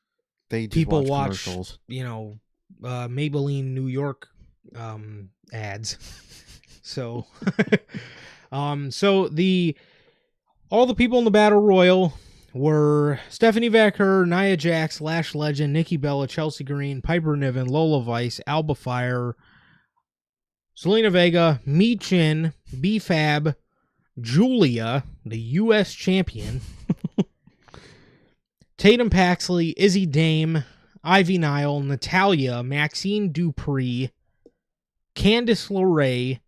they just people watch commercials. Maybelline New York ads. So, all the people in the Battle Royal were Stephanie Vaquer, Nia Jax, Lash Legend, Nikki Bella, Chelsea Green, Piper Niven, Lola Vice, Alba Fire, Zelina Vega, Michin, B-Fab, Julia, the U.S. champion, Tatum Paxley, Izzy Dame, Ivy Nile, Natalia, Maxine Dupree, Candice LeRae,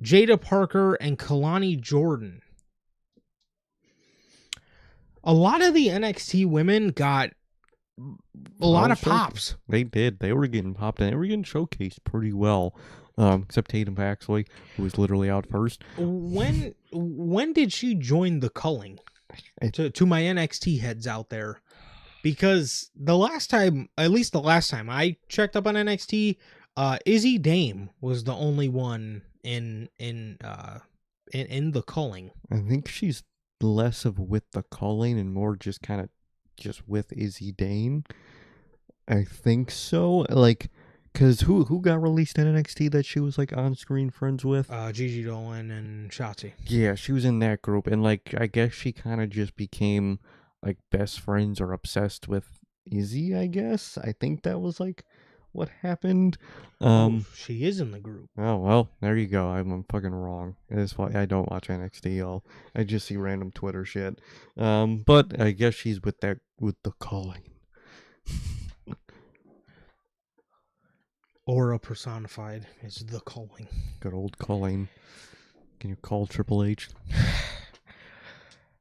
Jada Parker, and Kalani Jordan. A lot of the NXT women got a lot of pops. They did. They were getting popped and they were getting showcased pretty well. Except Tatum Paxley, who was literally out first. When did she join the culling? To my NXT heads out there, because the last time I checked up on NXT, Izzy Dame was the only one in the culling. I think she's less of with the culling and more just kind of just with Izzy Dame. I think so. Like, cause who got released in NXT that she was like on screen friends with? Gigi Dolan and Shotzi. Yeah, she was in that group, and like I guess she kind of just became like best friends or obsessed with Izzy. I guess I think that was like what happened. She is in the group. Oh well, there you go. I'm fucking wrong. That's why I don't watch NXT. I just see random Twitter shit. But I guess she's with the calling. Aura personified is the calling. Good old calling. Can you call Triple H?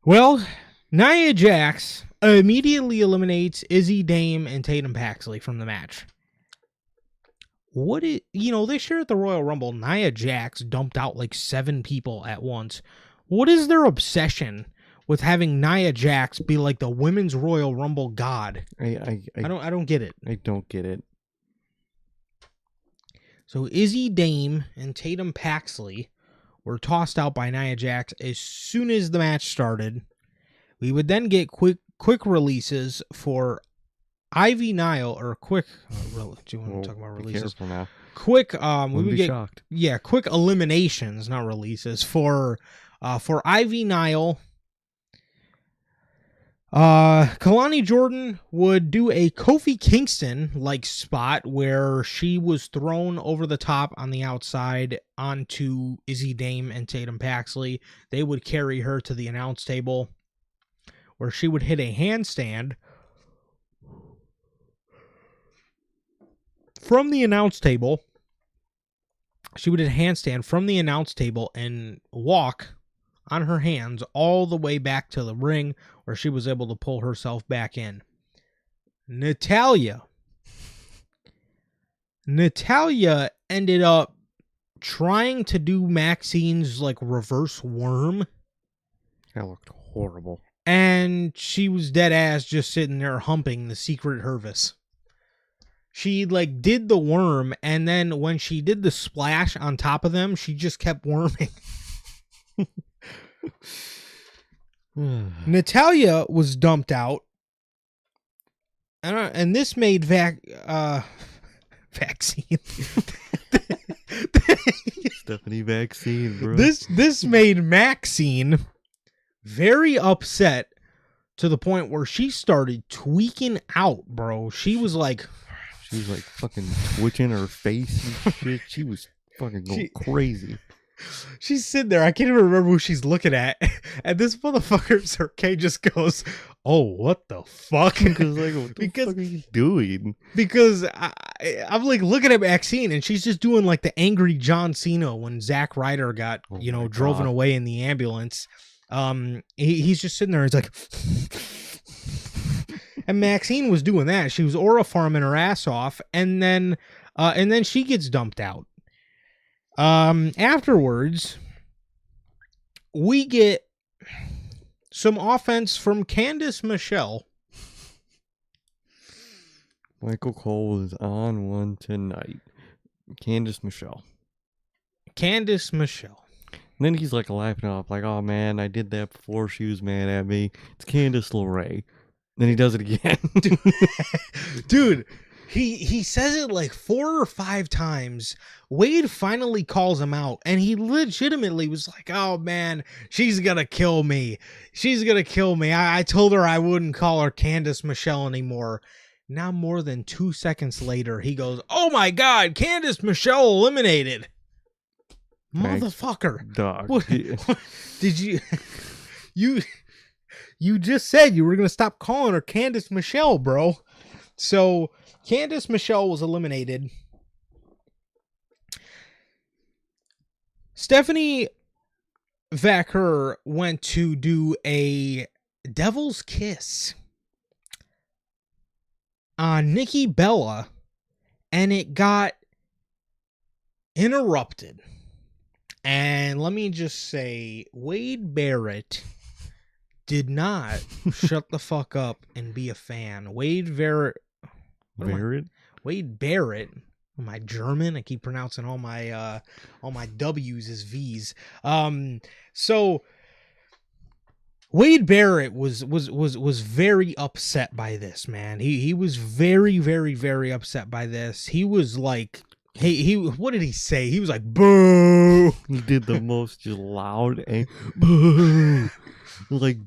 Well, Nia Jax immediately eliminates Izzy Dame and Tatum Paxley from the match. This year at the Royal Rumble, Nia Jax dumped out like 7 people at once. What is their obsession with having Nia Jax be like the women's Royal Rumble god? I don't get it. I don't get it. So Izzy Dame and Tatum Paxley were tossed out by Nia Jax as soon as the match started. We would then get quick releases for Ivy Nile, or quick. Do you want to talk about releases? Be careful now. Quick. We would get shocked. Yeah, quick eliminations, not releases for Ivy Nile. Kalani Jordan would do a Kofi Kingston like spot where she was thrown over the top on the outside onto Izzy Dame and Tatum Paxley. They would carry her to the announce table where she would hit a handstand from the announce table. She would hit a handstand from the announce table and walk on her hands all the way back to the ring where she was able to pull herself back in. Natalia ended up trying to do Maxine's like reverse worm. That looked horrible. And she was dead ass just sitting there humping the secret Hervis. she like did the worm, and then when she did the splash on top of them, she just kept worming. Natalia was dumped out, and this made vaccine. Stephanie Vaccine, bro. This made Maxine very upset to the point where she started tweaking out, bro. She was like fucking twitching her face and shit. She was fucking going crazy. She's sitting there. I can't even remember who she's looking at. And this motherfucker, Sir K, just goes, "Oh, what the fuck?" Because like, what the fuck are you doing? Because I'm like looking at Maxine, and she's just doing like the angry John Cena when Zack Ryder got driven away in the ambulance. He's just sitting there. He's like, and Maxine was doing that. She was aura farming her ass off, and then she gets dumped out. Afterwards, we get some offense from Candice Michelle. Michael Cole was on one tonight. Candice Michelle. And then he's like laughing off, like, "Oh man, I did that before she was mad at me. It's Candice LeRae." Then he does it again. Dude, he says it like 4 or 5 times. Wade finally calls him out, and he legitimately was like, "Oh man, she's gonna kill me. I told her I wouldn't call her Candice Michelle anymore." Now more than 2 seconds later, he goes, "Oh my god, Candice Michelle eliminated." Thanks, motherfucker. Dog. What did you just said you were going to stop calling her Candice Michelle, bro. So Candice Michelle was eliminated. Stephanie Vaquer went to do a devil's kiss on Nikki Bella, and it got interrupted. And let me just say, Wade Barrett did not shut the fuck up and be a fan. Wade Barrett. Am I German? I keep pronouncing all my W's as V's. So Wade Barrett was very upset by this, man. He was very, very, very upset by this. He was like, he what did he say? He was like, "Boo!" He did the most just loud boo. Like,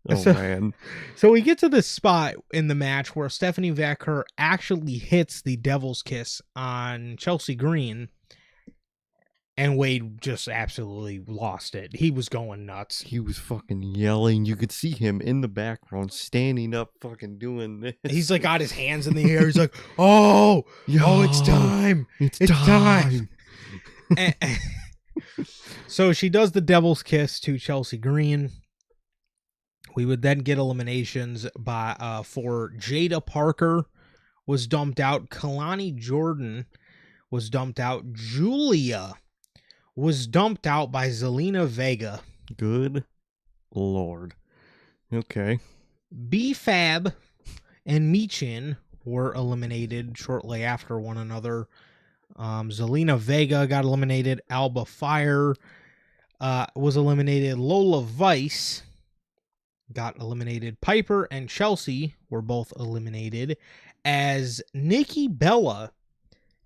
man. So we get to this spot in the match where Stephanie Vaquer actually hits the devil's kiss on Chelsea Green, and Wade just absolutely lost it. He was going nuts. He was fucking yelling. You could see him in the background standing up fucking doing this. He's like got his hands in the air. He's like, "Oh, it's time. It's time." So she does the devil's kiss to Chelsea Green. We would then get eliminations for Jada Parker was dumped out. Kalani Jordan was dumped out. Julia was dumped out by Zelina Vega. Good Lord. Okay. B-Fab and Michin were eliminated shortly after one another. Zelina Vega got eliminated. Alba Fire was eliminated. Lola Vice got eliminated. Piper and Chelsea were both eliminated, as Nikki Bella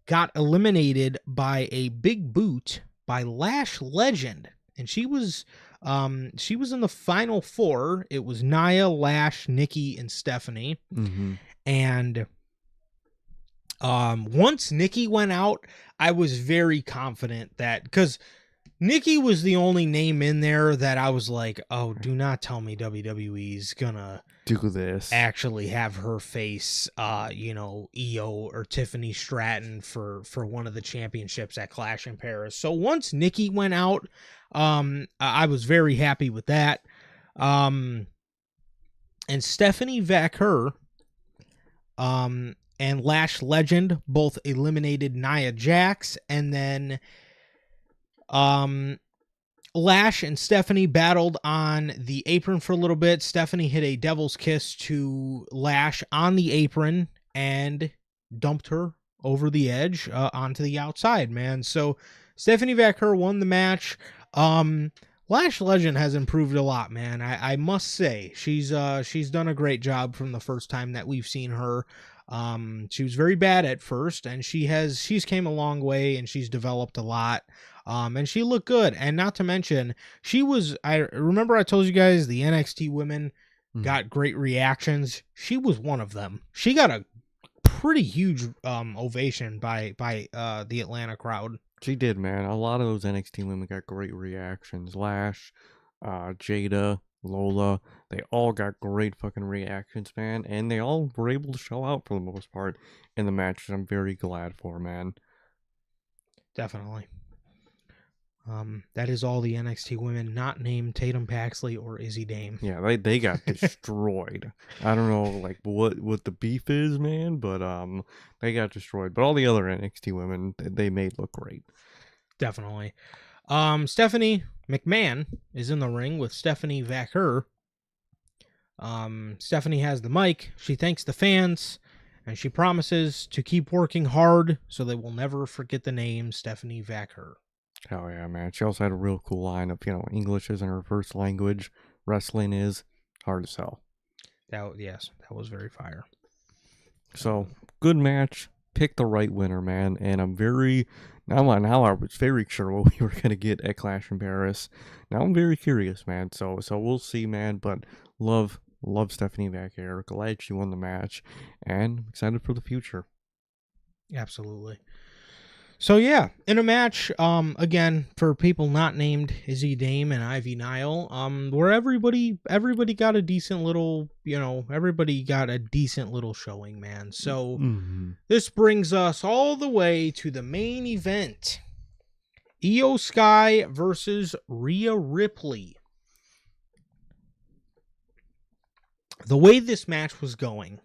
got eliminated by a big boot by Lash Legend, and she was in the final 4. It was Nia, Lash, Nikki, and Stephanie. Mm-hmm. And once Nikki went out, I was very confident that, because Nikki was the only name in there that I was like, "Oh, do not tell me WWE's gonna do this, actually have her face Io or Tiffany Stratton for one of the championships at Clash in Paris." So once Nikki went out, I was very happy with that. And Stephanie Vaquer and Lash Legend both eliminated Nia Jax, and then Lash and Stephanie battled on the apron for a little bit. Stephanie hit a devil's kiss to Lash on the apron, and dumped her over the edge onto the outside, man. So Stephanie Vaquer won the match. Lash Legend has improved a lot, man. I must say she's done a great job from the first time that we've seen her. She was very bad at first, and she's came a long way, and she's developed a lot. And she looked good. And not to mention, I remember I told you guys the NXT women got great reactions. She was one of them. She got a pretty huge ovation by the Atlanta crowd. She did, man. A lot of those NXT women got great reactions. Lash, Jada, Lola, they all got great fucking reactions, man. And they all were able to show out for the most part in the matches. I'm very glad for, man. Definitely. That is all the NXT women not named Tatum Paxley or Izzy Dame. Yeah, they got destroyed. I don't know like what the beef is, man, but they got destroyed. But all the other NXT women they made look great. Definitely. Stephanie McMahon is in the ring with Stephanie Vaquer. Stephanie has the mic. She thanks the fans, and she promises to keep working hard so they will never forget the name Stephanie Vaquer. Oh yeah, man. She also had a real cool line of, English isn't her first language. Wrestling is hard to sell. That was very fire. So, good match. Pick the right winner, man. And I'm now I was very sure what we were gonna get at Clash in Paris. Now I'm very curious, man. So we'll see, man. But love Stephanie Vaquer. Glad she won the match, and excited for the future. Absolutely. So yeah, in a match, again, for people not named Izzy Dame and Ivy Nile, where everybody got a decent little, everybody got a decent little showing, man. So This brings us all the way to the main event. Io Sky versus Rhea Ripley. The way this match was going,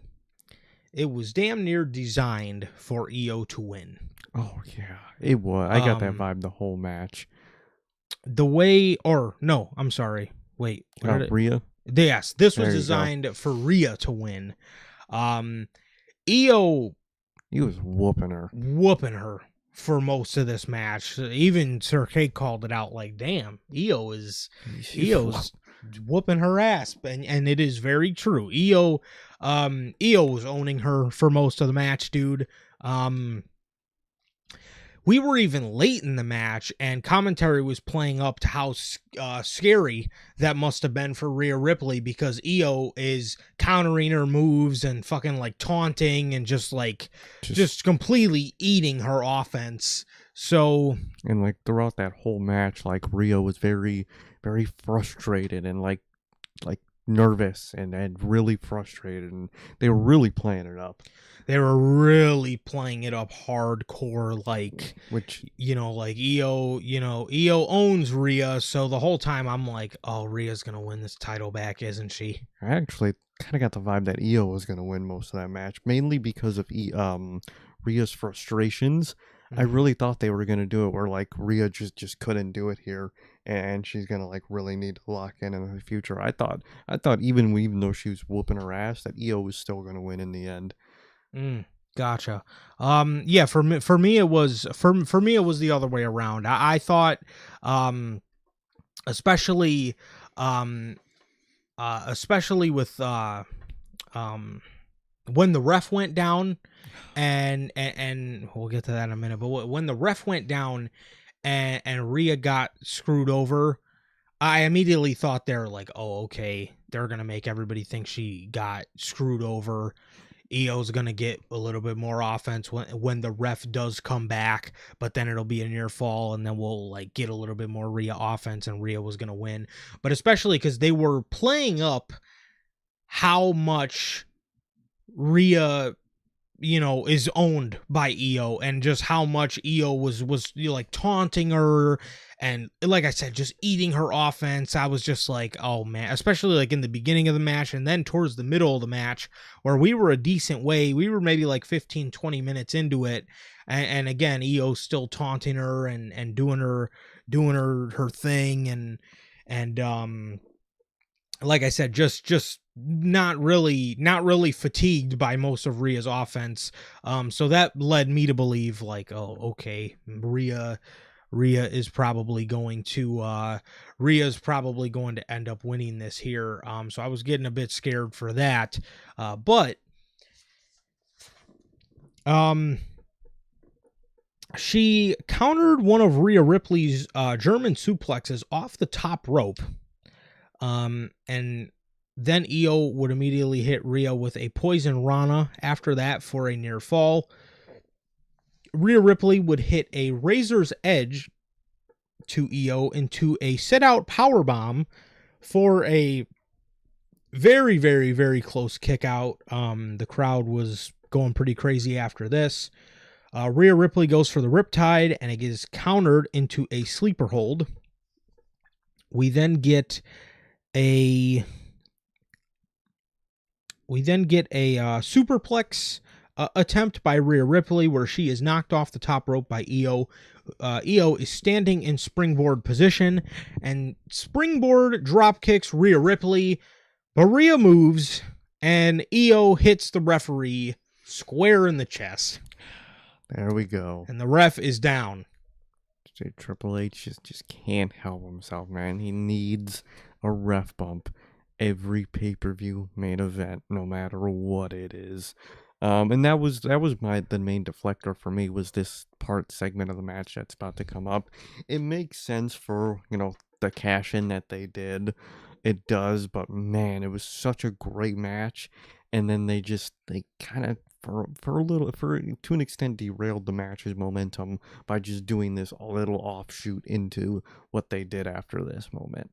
it was damn near designed for Io to win. Oh yeah, it was. I got that vibe the whole match. I'm sorry. Wait, Rhea. Yes, this was designed for Rhea to win. Io, he was whooping her for most of this match. Even Sir Kate called it out, like, "Damn, Io's whooping her ass," and it is very true. Io was owning her for most of the match, dude. We were even late in the match, and commentary was playing up to how scary that must have been for Rhea Ripley, because Io is countering her moves and fucking like taunting and just completely eating her offense. So, and like throughout that whole match, like Rhea was very, very frustrated and like nervous and really frustrated, and they were really playing it up. They were really playing it up hardcore, like, which, like Io owns Rhea, so the whole time I'm like, oh, Rhea's gonna win this title back, isn't she? I actually kind of got the vibe that Io was gonna win most of that match, mainly because of Rhea's frustrations. I really thought they were gonna do it where like Rhea just couldn't do it here, and she's gonna like really need to lock in the future. I thought even though she was whooping her ass, that Io was still gonna win in the end. Gotcha. Yeah, for me it was the other way around. I thought, especially with when the ref went down, and we'll get to that in a minute, but when the ref went down and Rhea got screwed over, I immediately thought they're like, oh, okay, they're gonna make everybody think she got screwed over. Io's going to get a little bit more offense when the ref does come back, but then it'll be a near fall, and then we'll like get a little bit more Rhea offense, and Rhea was going to win. But especially because they were playing up how much Rhea, is owned by Io, and just how much Io was like taunting her, and like I said, just eating her offense. I was just like, oh man, especially like in the beginning of the match, and then towards the middle of the match, where we were a decent way, we were maybe like 15-20 minutes into it, and again, Io still taunting her and doing her thing, and like I said, just not really fatigued by most of Rhea's offense. So that led me to believe like, oh, okay, Rhea is probably going to end up winning this here. So I was getting a bit scared for that. But she countered one of Rhea Ripley's German suplexes off the top rope. And then Io would immediately hit Rhea with a poison Rana after that for a near fall. Rhea Ripley would hit a Razor's Edge to Io into a sit-out powerbomb for a very, very, very close kick out. The crowd was going pretty crazy after this. Rhea Ripley goes for the Riptide, and it is countered into a sleeper hold. We then get a superplex attempt by Rhea Ripley, where she is knocked off the top rope by Io. Io is standing in springboard position and springboard drop kicks Rhea Ripley, but Rhea moves and Io hits the referee square in the chest. There we go. And the ref is down. Triple H just can't help himself, man. He needs a ref bump every pay-per-view main event, no matter what it is. And that was the main deflector for me, was this segment of the match that's about to come up. It makes sense for, the cash-in that they did. It does, but man, it was such a great match. And then they kind of, to an extent, derailed the match's momentum by just doing this little offshoot into what they did after this moment.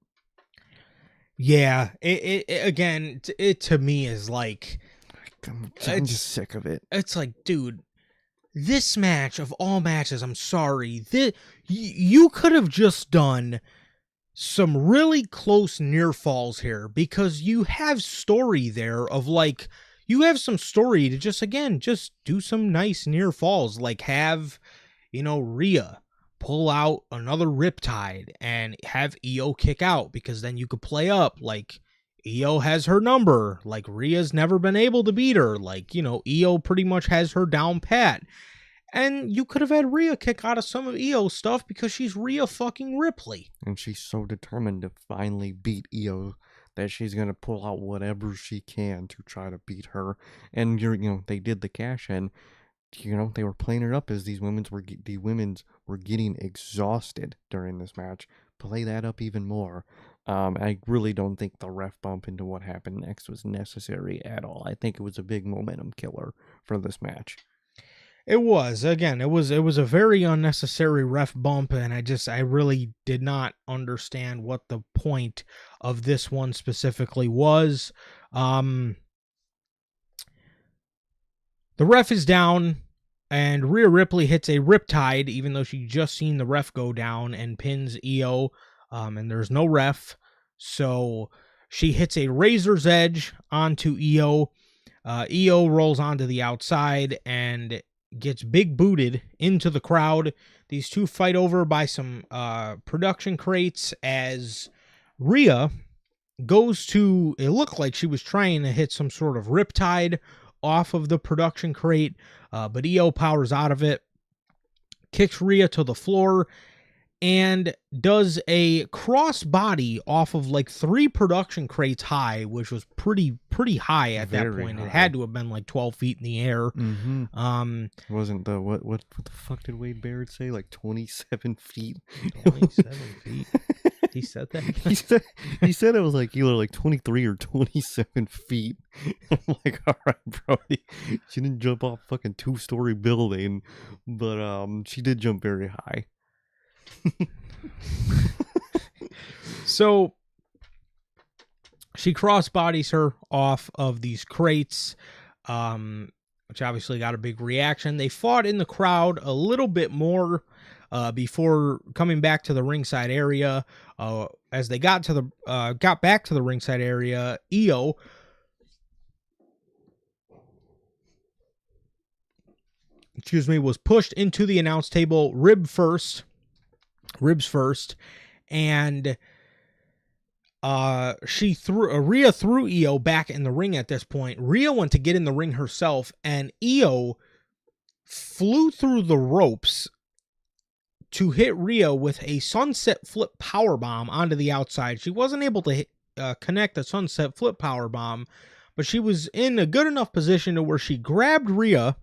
Yeah, it to me is like, I'm just sick of it. It's like, dude, this match of all matches, I'm sorry, you could have just done some really close near falls here, because you have story there of like, you have some story to just do some nice near falls, like have, Rhea pull out another Riptide and have Io kick out, because then you could play up like Io has her number, like Rhea's never been able to beat her, like, Io pretty much has her down pat. And you could have had Rhea kick out of some of Io's stuff because she's Rhea fucking Ripley. And she's so determined to finally beat Io that she's going to pull out whatever she can to try to beat her. And, they did the cash in. They were playing it up as the women's were getting exhausted during this match. Play that up even more. I really don't think the ref bump into what happened next was necessary at all. I think it was a big momentum killer for this match. It was. Again, it was a very unnecessary ref bump, and I really did not understand what the point of this one specifically was. The ref is down, and Rhea Ripley hits a Riptide, even though she just seen the ref go down, and pins Io, and there's no ref. So she hits a Razor's Edge onto Io. Io rolls onto the outside and gets big booted into the crowd. These two fight over by some production crates as Rhea goes to, it looked like she was trying to hit some sort of Riptide off of the production crate, but Io powers out of it, kicks Rhea to the floor, and does a cross body off of like 3 production crates high, which was pretty high at that point. High. It had to have been like 12 feet in the air. Mm-hmm. Wasn't the what the fuck did Wade Barrett say? Like 27 feet. 27 feet. He said that. he said it was like either like 23 or 27 feet. I'm like, all right, bro. She didn't jump off a fucking 2-story building, but she did jump very high. So she cross bodies her off of these crates, which obviously got a big reaction. They fought in the crowd a little bit more before coming back to the ringside area. As they got back to the ringside area, Io was pushed into the announce table ribs first, and Rhea threw Io back in the ring at this point. Rhea went to get in the ring herself, and Io flew through the ropes to hit Rhea with a sunset flip powerbomb onto the outside. She wasn't able to connect the sunset flip powerbomb, but she was in a good enough position to where she grabbed Rhea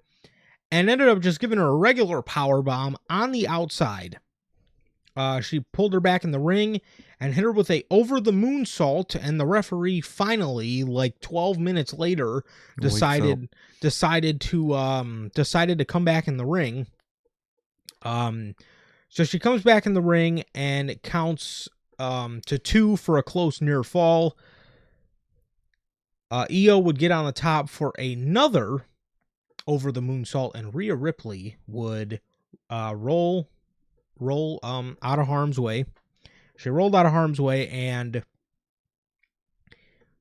and ended up just giving her a regular powerbomb on the outside. She pulled her back in the ring and hit her with a over the moonsault, and the referee finally, like 12 minutes later, decided to come back in the ring. So she comes back in the ring and it counts to 2 for a close near fall. Io would get on the top for another over the moonsault, and Rhea Ripley would roll out of harm's way. She rolled out of harm's way, and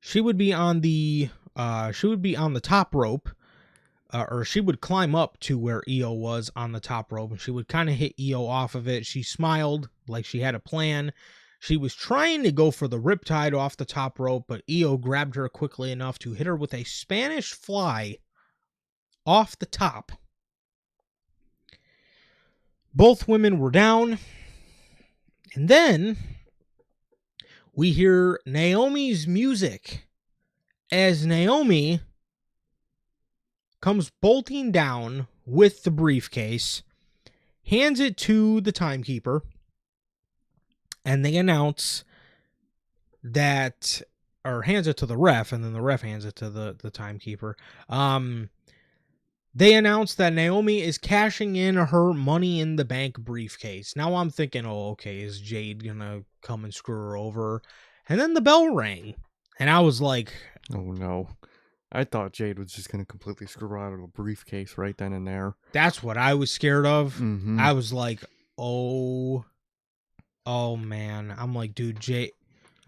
she would be on the top rope, or she would climb up to where Io was on the top rope, and she would kind of hit Io off of it. She smiled like she had a plan. She was trying to go for the riptide off the top rope, but Io grabbed her quickly enough to hit her with a Spanish fly off the top. Both women were down. And then we hear Naomi's music as Naomi comes bolting down with the briefcase, hands it to the timekeeper, and they announce that, or hands it to the ref, and then the ref hands it to the timekeeper. They announced that Naomi is cashing in her Money in the Bank briefcase. Now I'm thinking, oh, okay, is Jade gonna come and screw her over? And then the bell rang, and I was like, oh no. I thought Jade was just gonna completely screw her out of a briefcase right then and there. That's what I was scared of. Mm-hmm. I was like, oh man. I'm like, dude, Jade.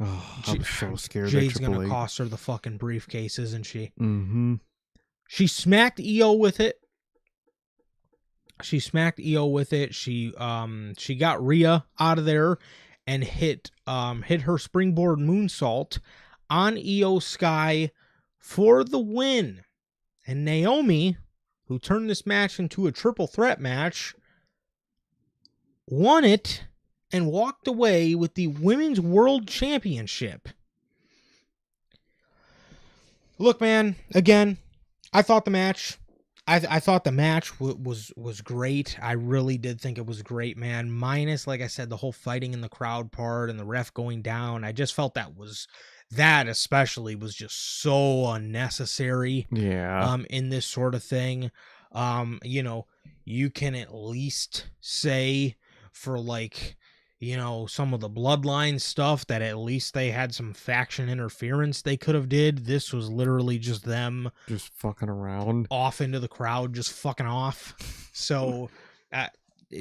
Oh, I was so scared. Jade's gonna cost her the fucking briefcase, isn't she? Mm-hmm. She smacked Io with it. She got Rhea out of there and hit her springboard moonsault on Io Sky for the win. And Naomi, who turned this match into a triple threat match, won it and walked away with the Women's World Championship. Look, man, again, I thought the match was great. I really did think it was great, man. Minus, like I said, the whole fighting in the crowd part and the ref going down. I just felt that especially was just so unnecessary. Yeah. In this sort of thing. You can at least say for some of the bloodline stuff that at least they had some faction interference they could have did. This was literally just them just fucking around off into the crowd, just fucking off. So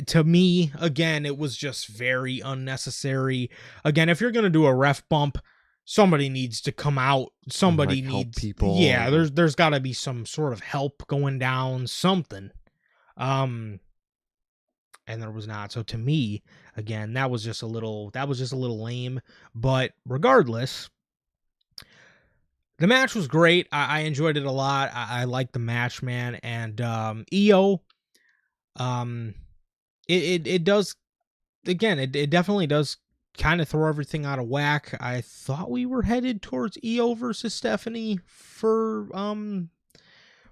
to me, again, it was just very unnecessary. Again, if you're going to do a ref bump, somebody needs to come out. Somebody needs help people. Yeah, there's got to be some sort of help going down, something. And there was not. So to me, again, that was just a little lame. But regardless, the match was great. I enjoyed it a lot. I liked the match, man. And Io, it does, again, it definitely does kind of throw everything out of whack. I thought we were headed towards Io versus Stephanie for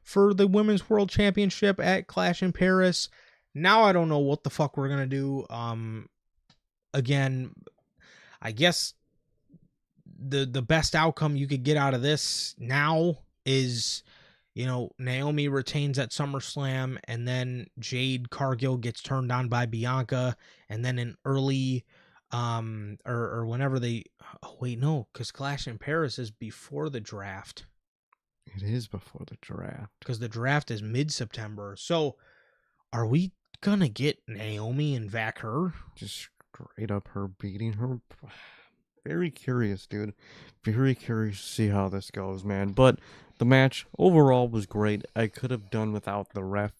the Women's World Championship at Clash in Paris. Now I don't know what the fuck we're gonna do. Again, I guess the best outcome you could get out of this now is, Naomi retains at SummerSlam, and then Jade Cargill gets turned on by Bianca, and then in early, or whenever they, oh wait, no, because Clash in Paris is before the draft. It is before the draft. Because the draft is mid-September. So, are we gonna get Naomi and Vaquer? Just straight up her beating her? Very curious, dude. Very curious to see how this goes, man. But the match overall was great. I could have done without the ref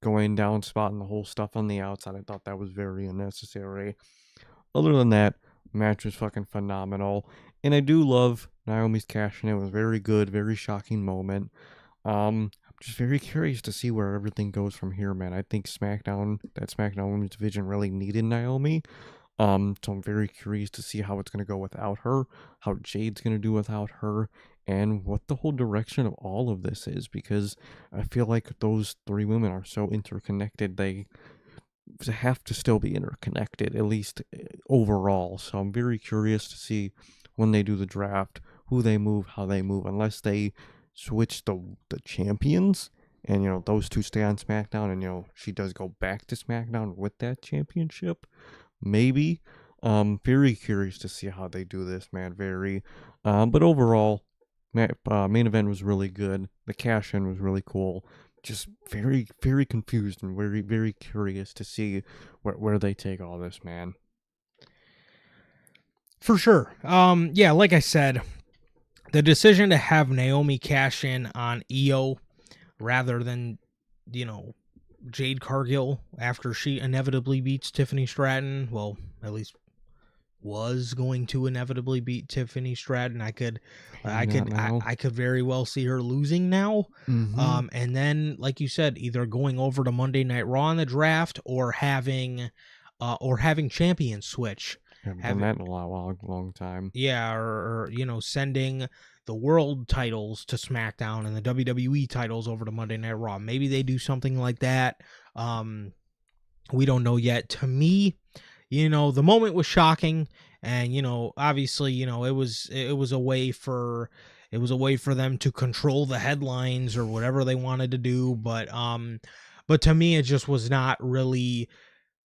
going down, spotting the whole stuff on the outside. I thought that was very unnecessary. Other than that, match was fucking phenomenal. And I do love Naomi's cash in. It was very good, very shocking moment. I'm just very curious to see where everything goes from here, man. I think that SmackDown Women's Division really needed Naomi. So I'm very curious to see how it's gonna go without her, how Jade's gonna do without her, and what the whole direction of all of this is, because I feel like those three women are so interconnected. They have to still be interconnected, at least overall. So I'm very curious to see when they do the draft, who they move, how they move, unless they switch the champions and those two stay on SmackDown and she does go back to SmackDown with that championship. Maybe. Very curious to see how they do this, man. Very. But overall, main event was really good. The cash in was really cool. Just very, very confused and very, very curious to see where they take all this, man. For sure. Yeah, like I said, the decision to have Naomi cash in on Io rather than, Jade Cargill after she inevitably beats Tiffany Stratton. Well, at least was going to inevitably beat Tiffany Stratton. I could very well see her losing now. Mm-hmm. And then, like you said, either going over to Monday Night Raw in the draft or having champions switch. Haven't done that in a long time. Yeah, or sending the world titles to SmackDown and the WWE titles over to Monday Night Raw. Maybe they do something like that. We don't know yet. To me, the moment was shocking, and obviously, it was a way for them to control the headlines or whatever they wanted to do, but to me, it just was not really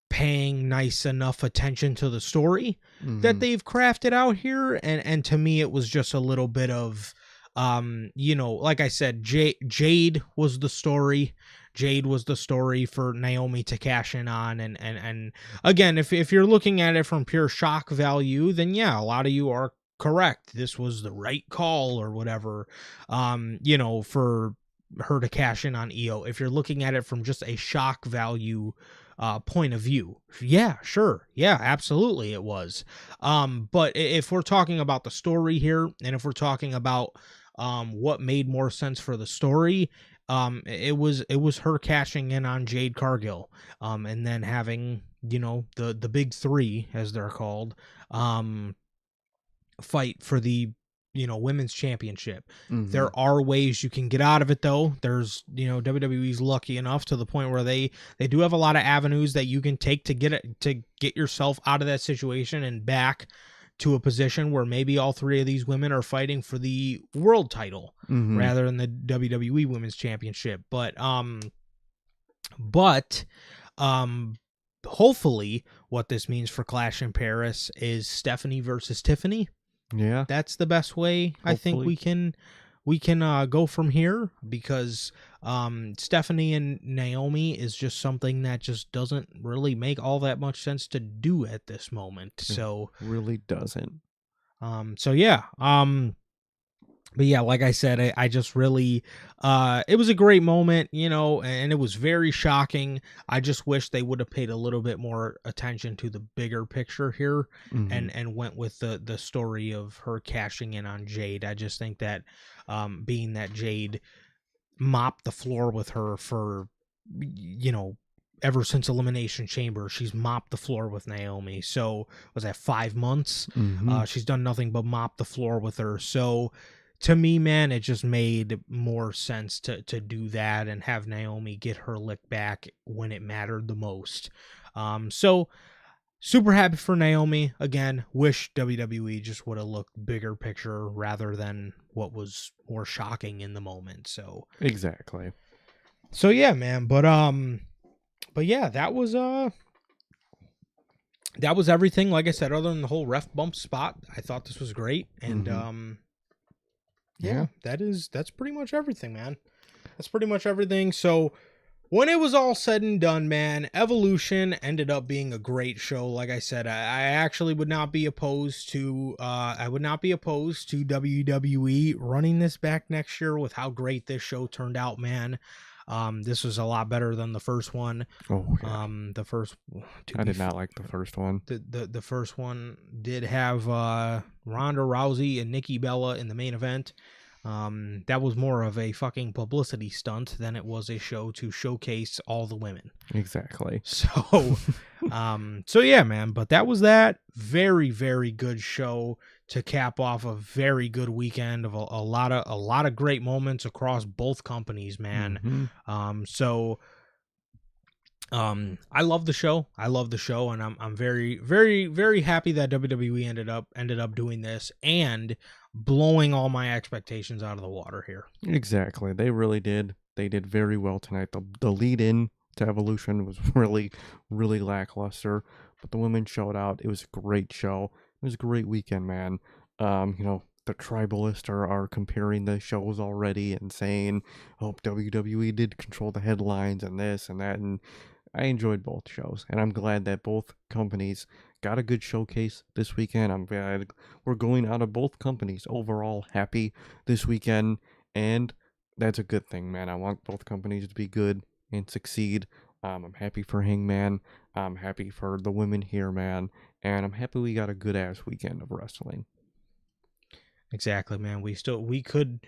paying nice enough attention to the story that they've crafted out here, and to me it was just a little bit of like I said, Jade was the story. Jade was the story for Naomi to cash in on, and again, if you're looking at it from pure shock value, then yeah, a lot of you are correct. This was the right call or whatever, for her to cash in on Io. If you're looking at it from just a shock value point of view, yeah, sure, yeah, absolutely, it was. But if we're talking about the story here, and if we're talking about what made more sense for the story, it was her cashing in on Jade Cargill, and then having the big three, as they're called, fight for the women's championship. There are ways you can get out of it, though. There's WWE's lucky enough to the point where they do have a lot of avenues that you can take to get yourself out of that situation and back to a position where maybe all three of these women are fighting for the world title rather than the WWE Women's Championship. But hopefully what this means for Clash in Paris is Stephanie versus Tiffany. Yeah, that's the best way. Hopefully. I think we can go from here, because Stephanie and Naomi is just something that just doesn't really make all that much sense to do at this moment. So it really doesn't. So yeah. But yeah, like I said, I just really, it was a great moment, and it was very shocking. I just wish they would have paid a little bit more attention to the bigger picture here, and went with the story of her cashing in on Jade. I just think that, being that Jade mopped the floor with her for, ever since Elimination Chamber, she's mopped the floor with Naomi. So was that 5 months? She's done nothing but mop the floor with her. So to me, man, it just made more sense to do that and have Naomi get her lick back when it mattered the most. So super happy for Naomi. Again, wish WWE just would have looked bigger picture rather than what was more shocking in the moment. So exactly. So yeah, man. But yeah, that was everything. Like I said, other than the whole ref bump spot, I thought this was great. And yeah, that's pretty much everything, man. That's pretty much everything. So when it was all said and done, man, Evolution ended up being a great show. Like I said, I actually would not be opposed to WWE running this back next year with how great this show turned out, man. This was a lot better than the first one. Oh yeah, The first, I did not like the first one. the first one did have Ronda Rousey and Nikki Bella in the main event. That was more of a fucking publicity stunt than it was a show to showcase all the women. Exactly. So, so yeah, man. But that was that. Very, very good show to cap off a very good weekend of a lot of great moments across both companies, man. I love the show. And I'm very, very, very happy that WWE ended up doing this and blowing all my expectations out of the water here. Exactly. They really did. They did very well tonight. The lead in to Evolution was really, really lackluster, but the women showed out. It was a great show. It was a great weekend, man. The tribalists are comparing the shows already and saying, oh, WWE did control the headlines and this and that, and I enjoyed both shows, and I'm glad that both companies got a good showcase this weekend. I'm glad we're going out of both companies overall happy this weekend, and that's a good thing, man. I want both companies to be good and succeed. I'm happy for Hangman. I'm happy for the women here, man, and I'm happy we got a good ass weekend of wrestling. Exactly, man. We could,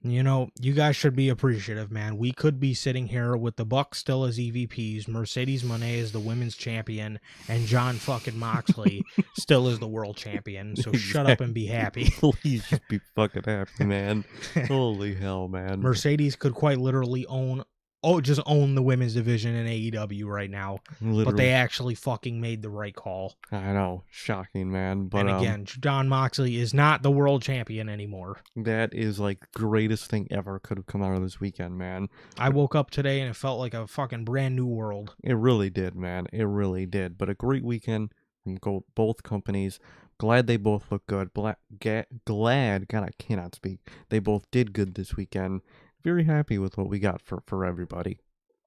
you guys should be appreciative, man. We could be sitting here with the Bucks still as EVPs, Mercedes Moné as the women's champion, and John fucking Moxley still as the world champion. So shut up and be happy. Please just be fucking happy, man. Holy hell, man. Mercedes could quite literally own the women's division in AEW right now. Literally. But they actually fucking made the right call. I know. Shocking, man. But and again, John Moxley is not the world champion anymore. That is like the greatest thing ever could have come out of this weekend, man. I woke up today and it felt like a fucking brand new world. It really did, man. It really did. But a great weekend from both companies. Glad they both look good. God, I cannot speak. They both did good this weekend. Very happy with what we got for everybody.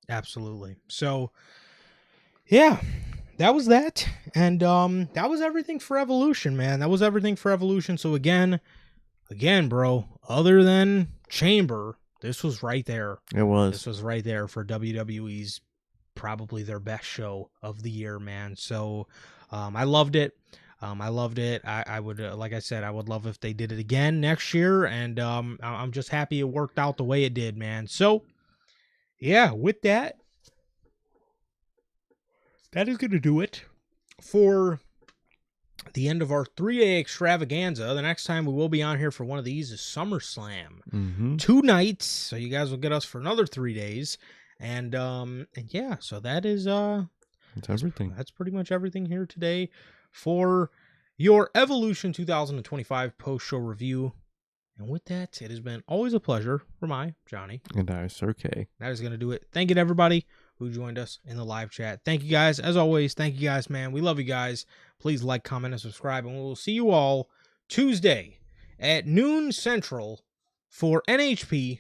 Absolutely. So, yeah, that was that. And that was everything for Evolution, man. That was everything for Evolution. So again, bro, other than Chamber, this was right there. It was. This was right there for WWE's probably their best show of the year, man. So I loved it. I would, like I said, I would love if they did it again next year. And I'm just happy it worked out the way it did, man. So, yeah, with that, that is going to do it for the end of our 3A extravaganza. The next time we will be on here for one of these is SummerSlam. 2 nights, so you guys will get us for another 3 days. And yeah, so that is that's everything. That's pretty much everything here today for your Evolution 2025 post-show review. And with that, it has been always a pleasure for my Johnny. And I, Sir K. That is going to do it. Thank you to everybody who joined us in the live chat. Thank you guys. As always, thank you guys, man. We love you guys. Please like, comment, and subscribe. And we'll see you all Tuesday at noon Central for NHP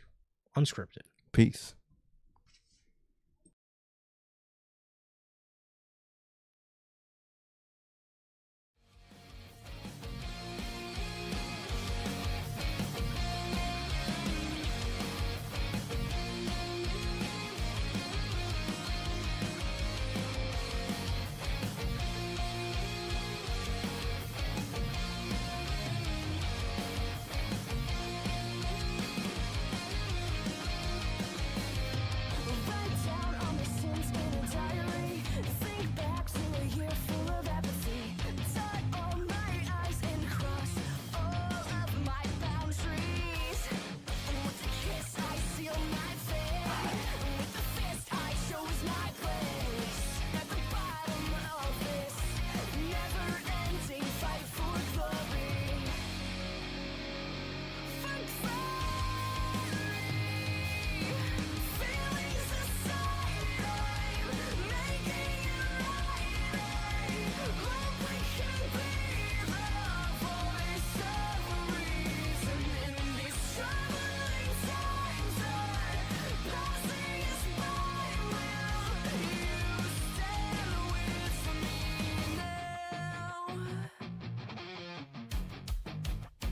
Unscripted. Peace.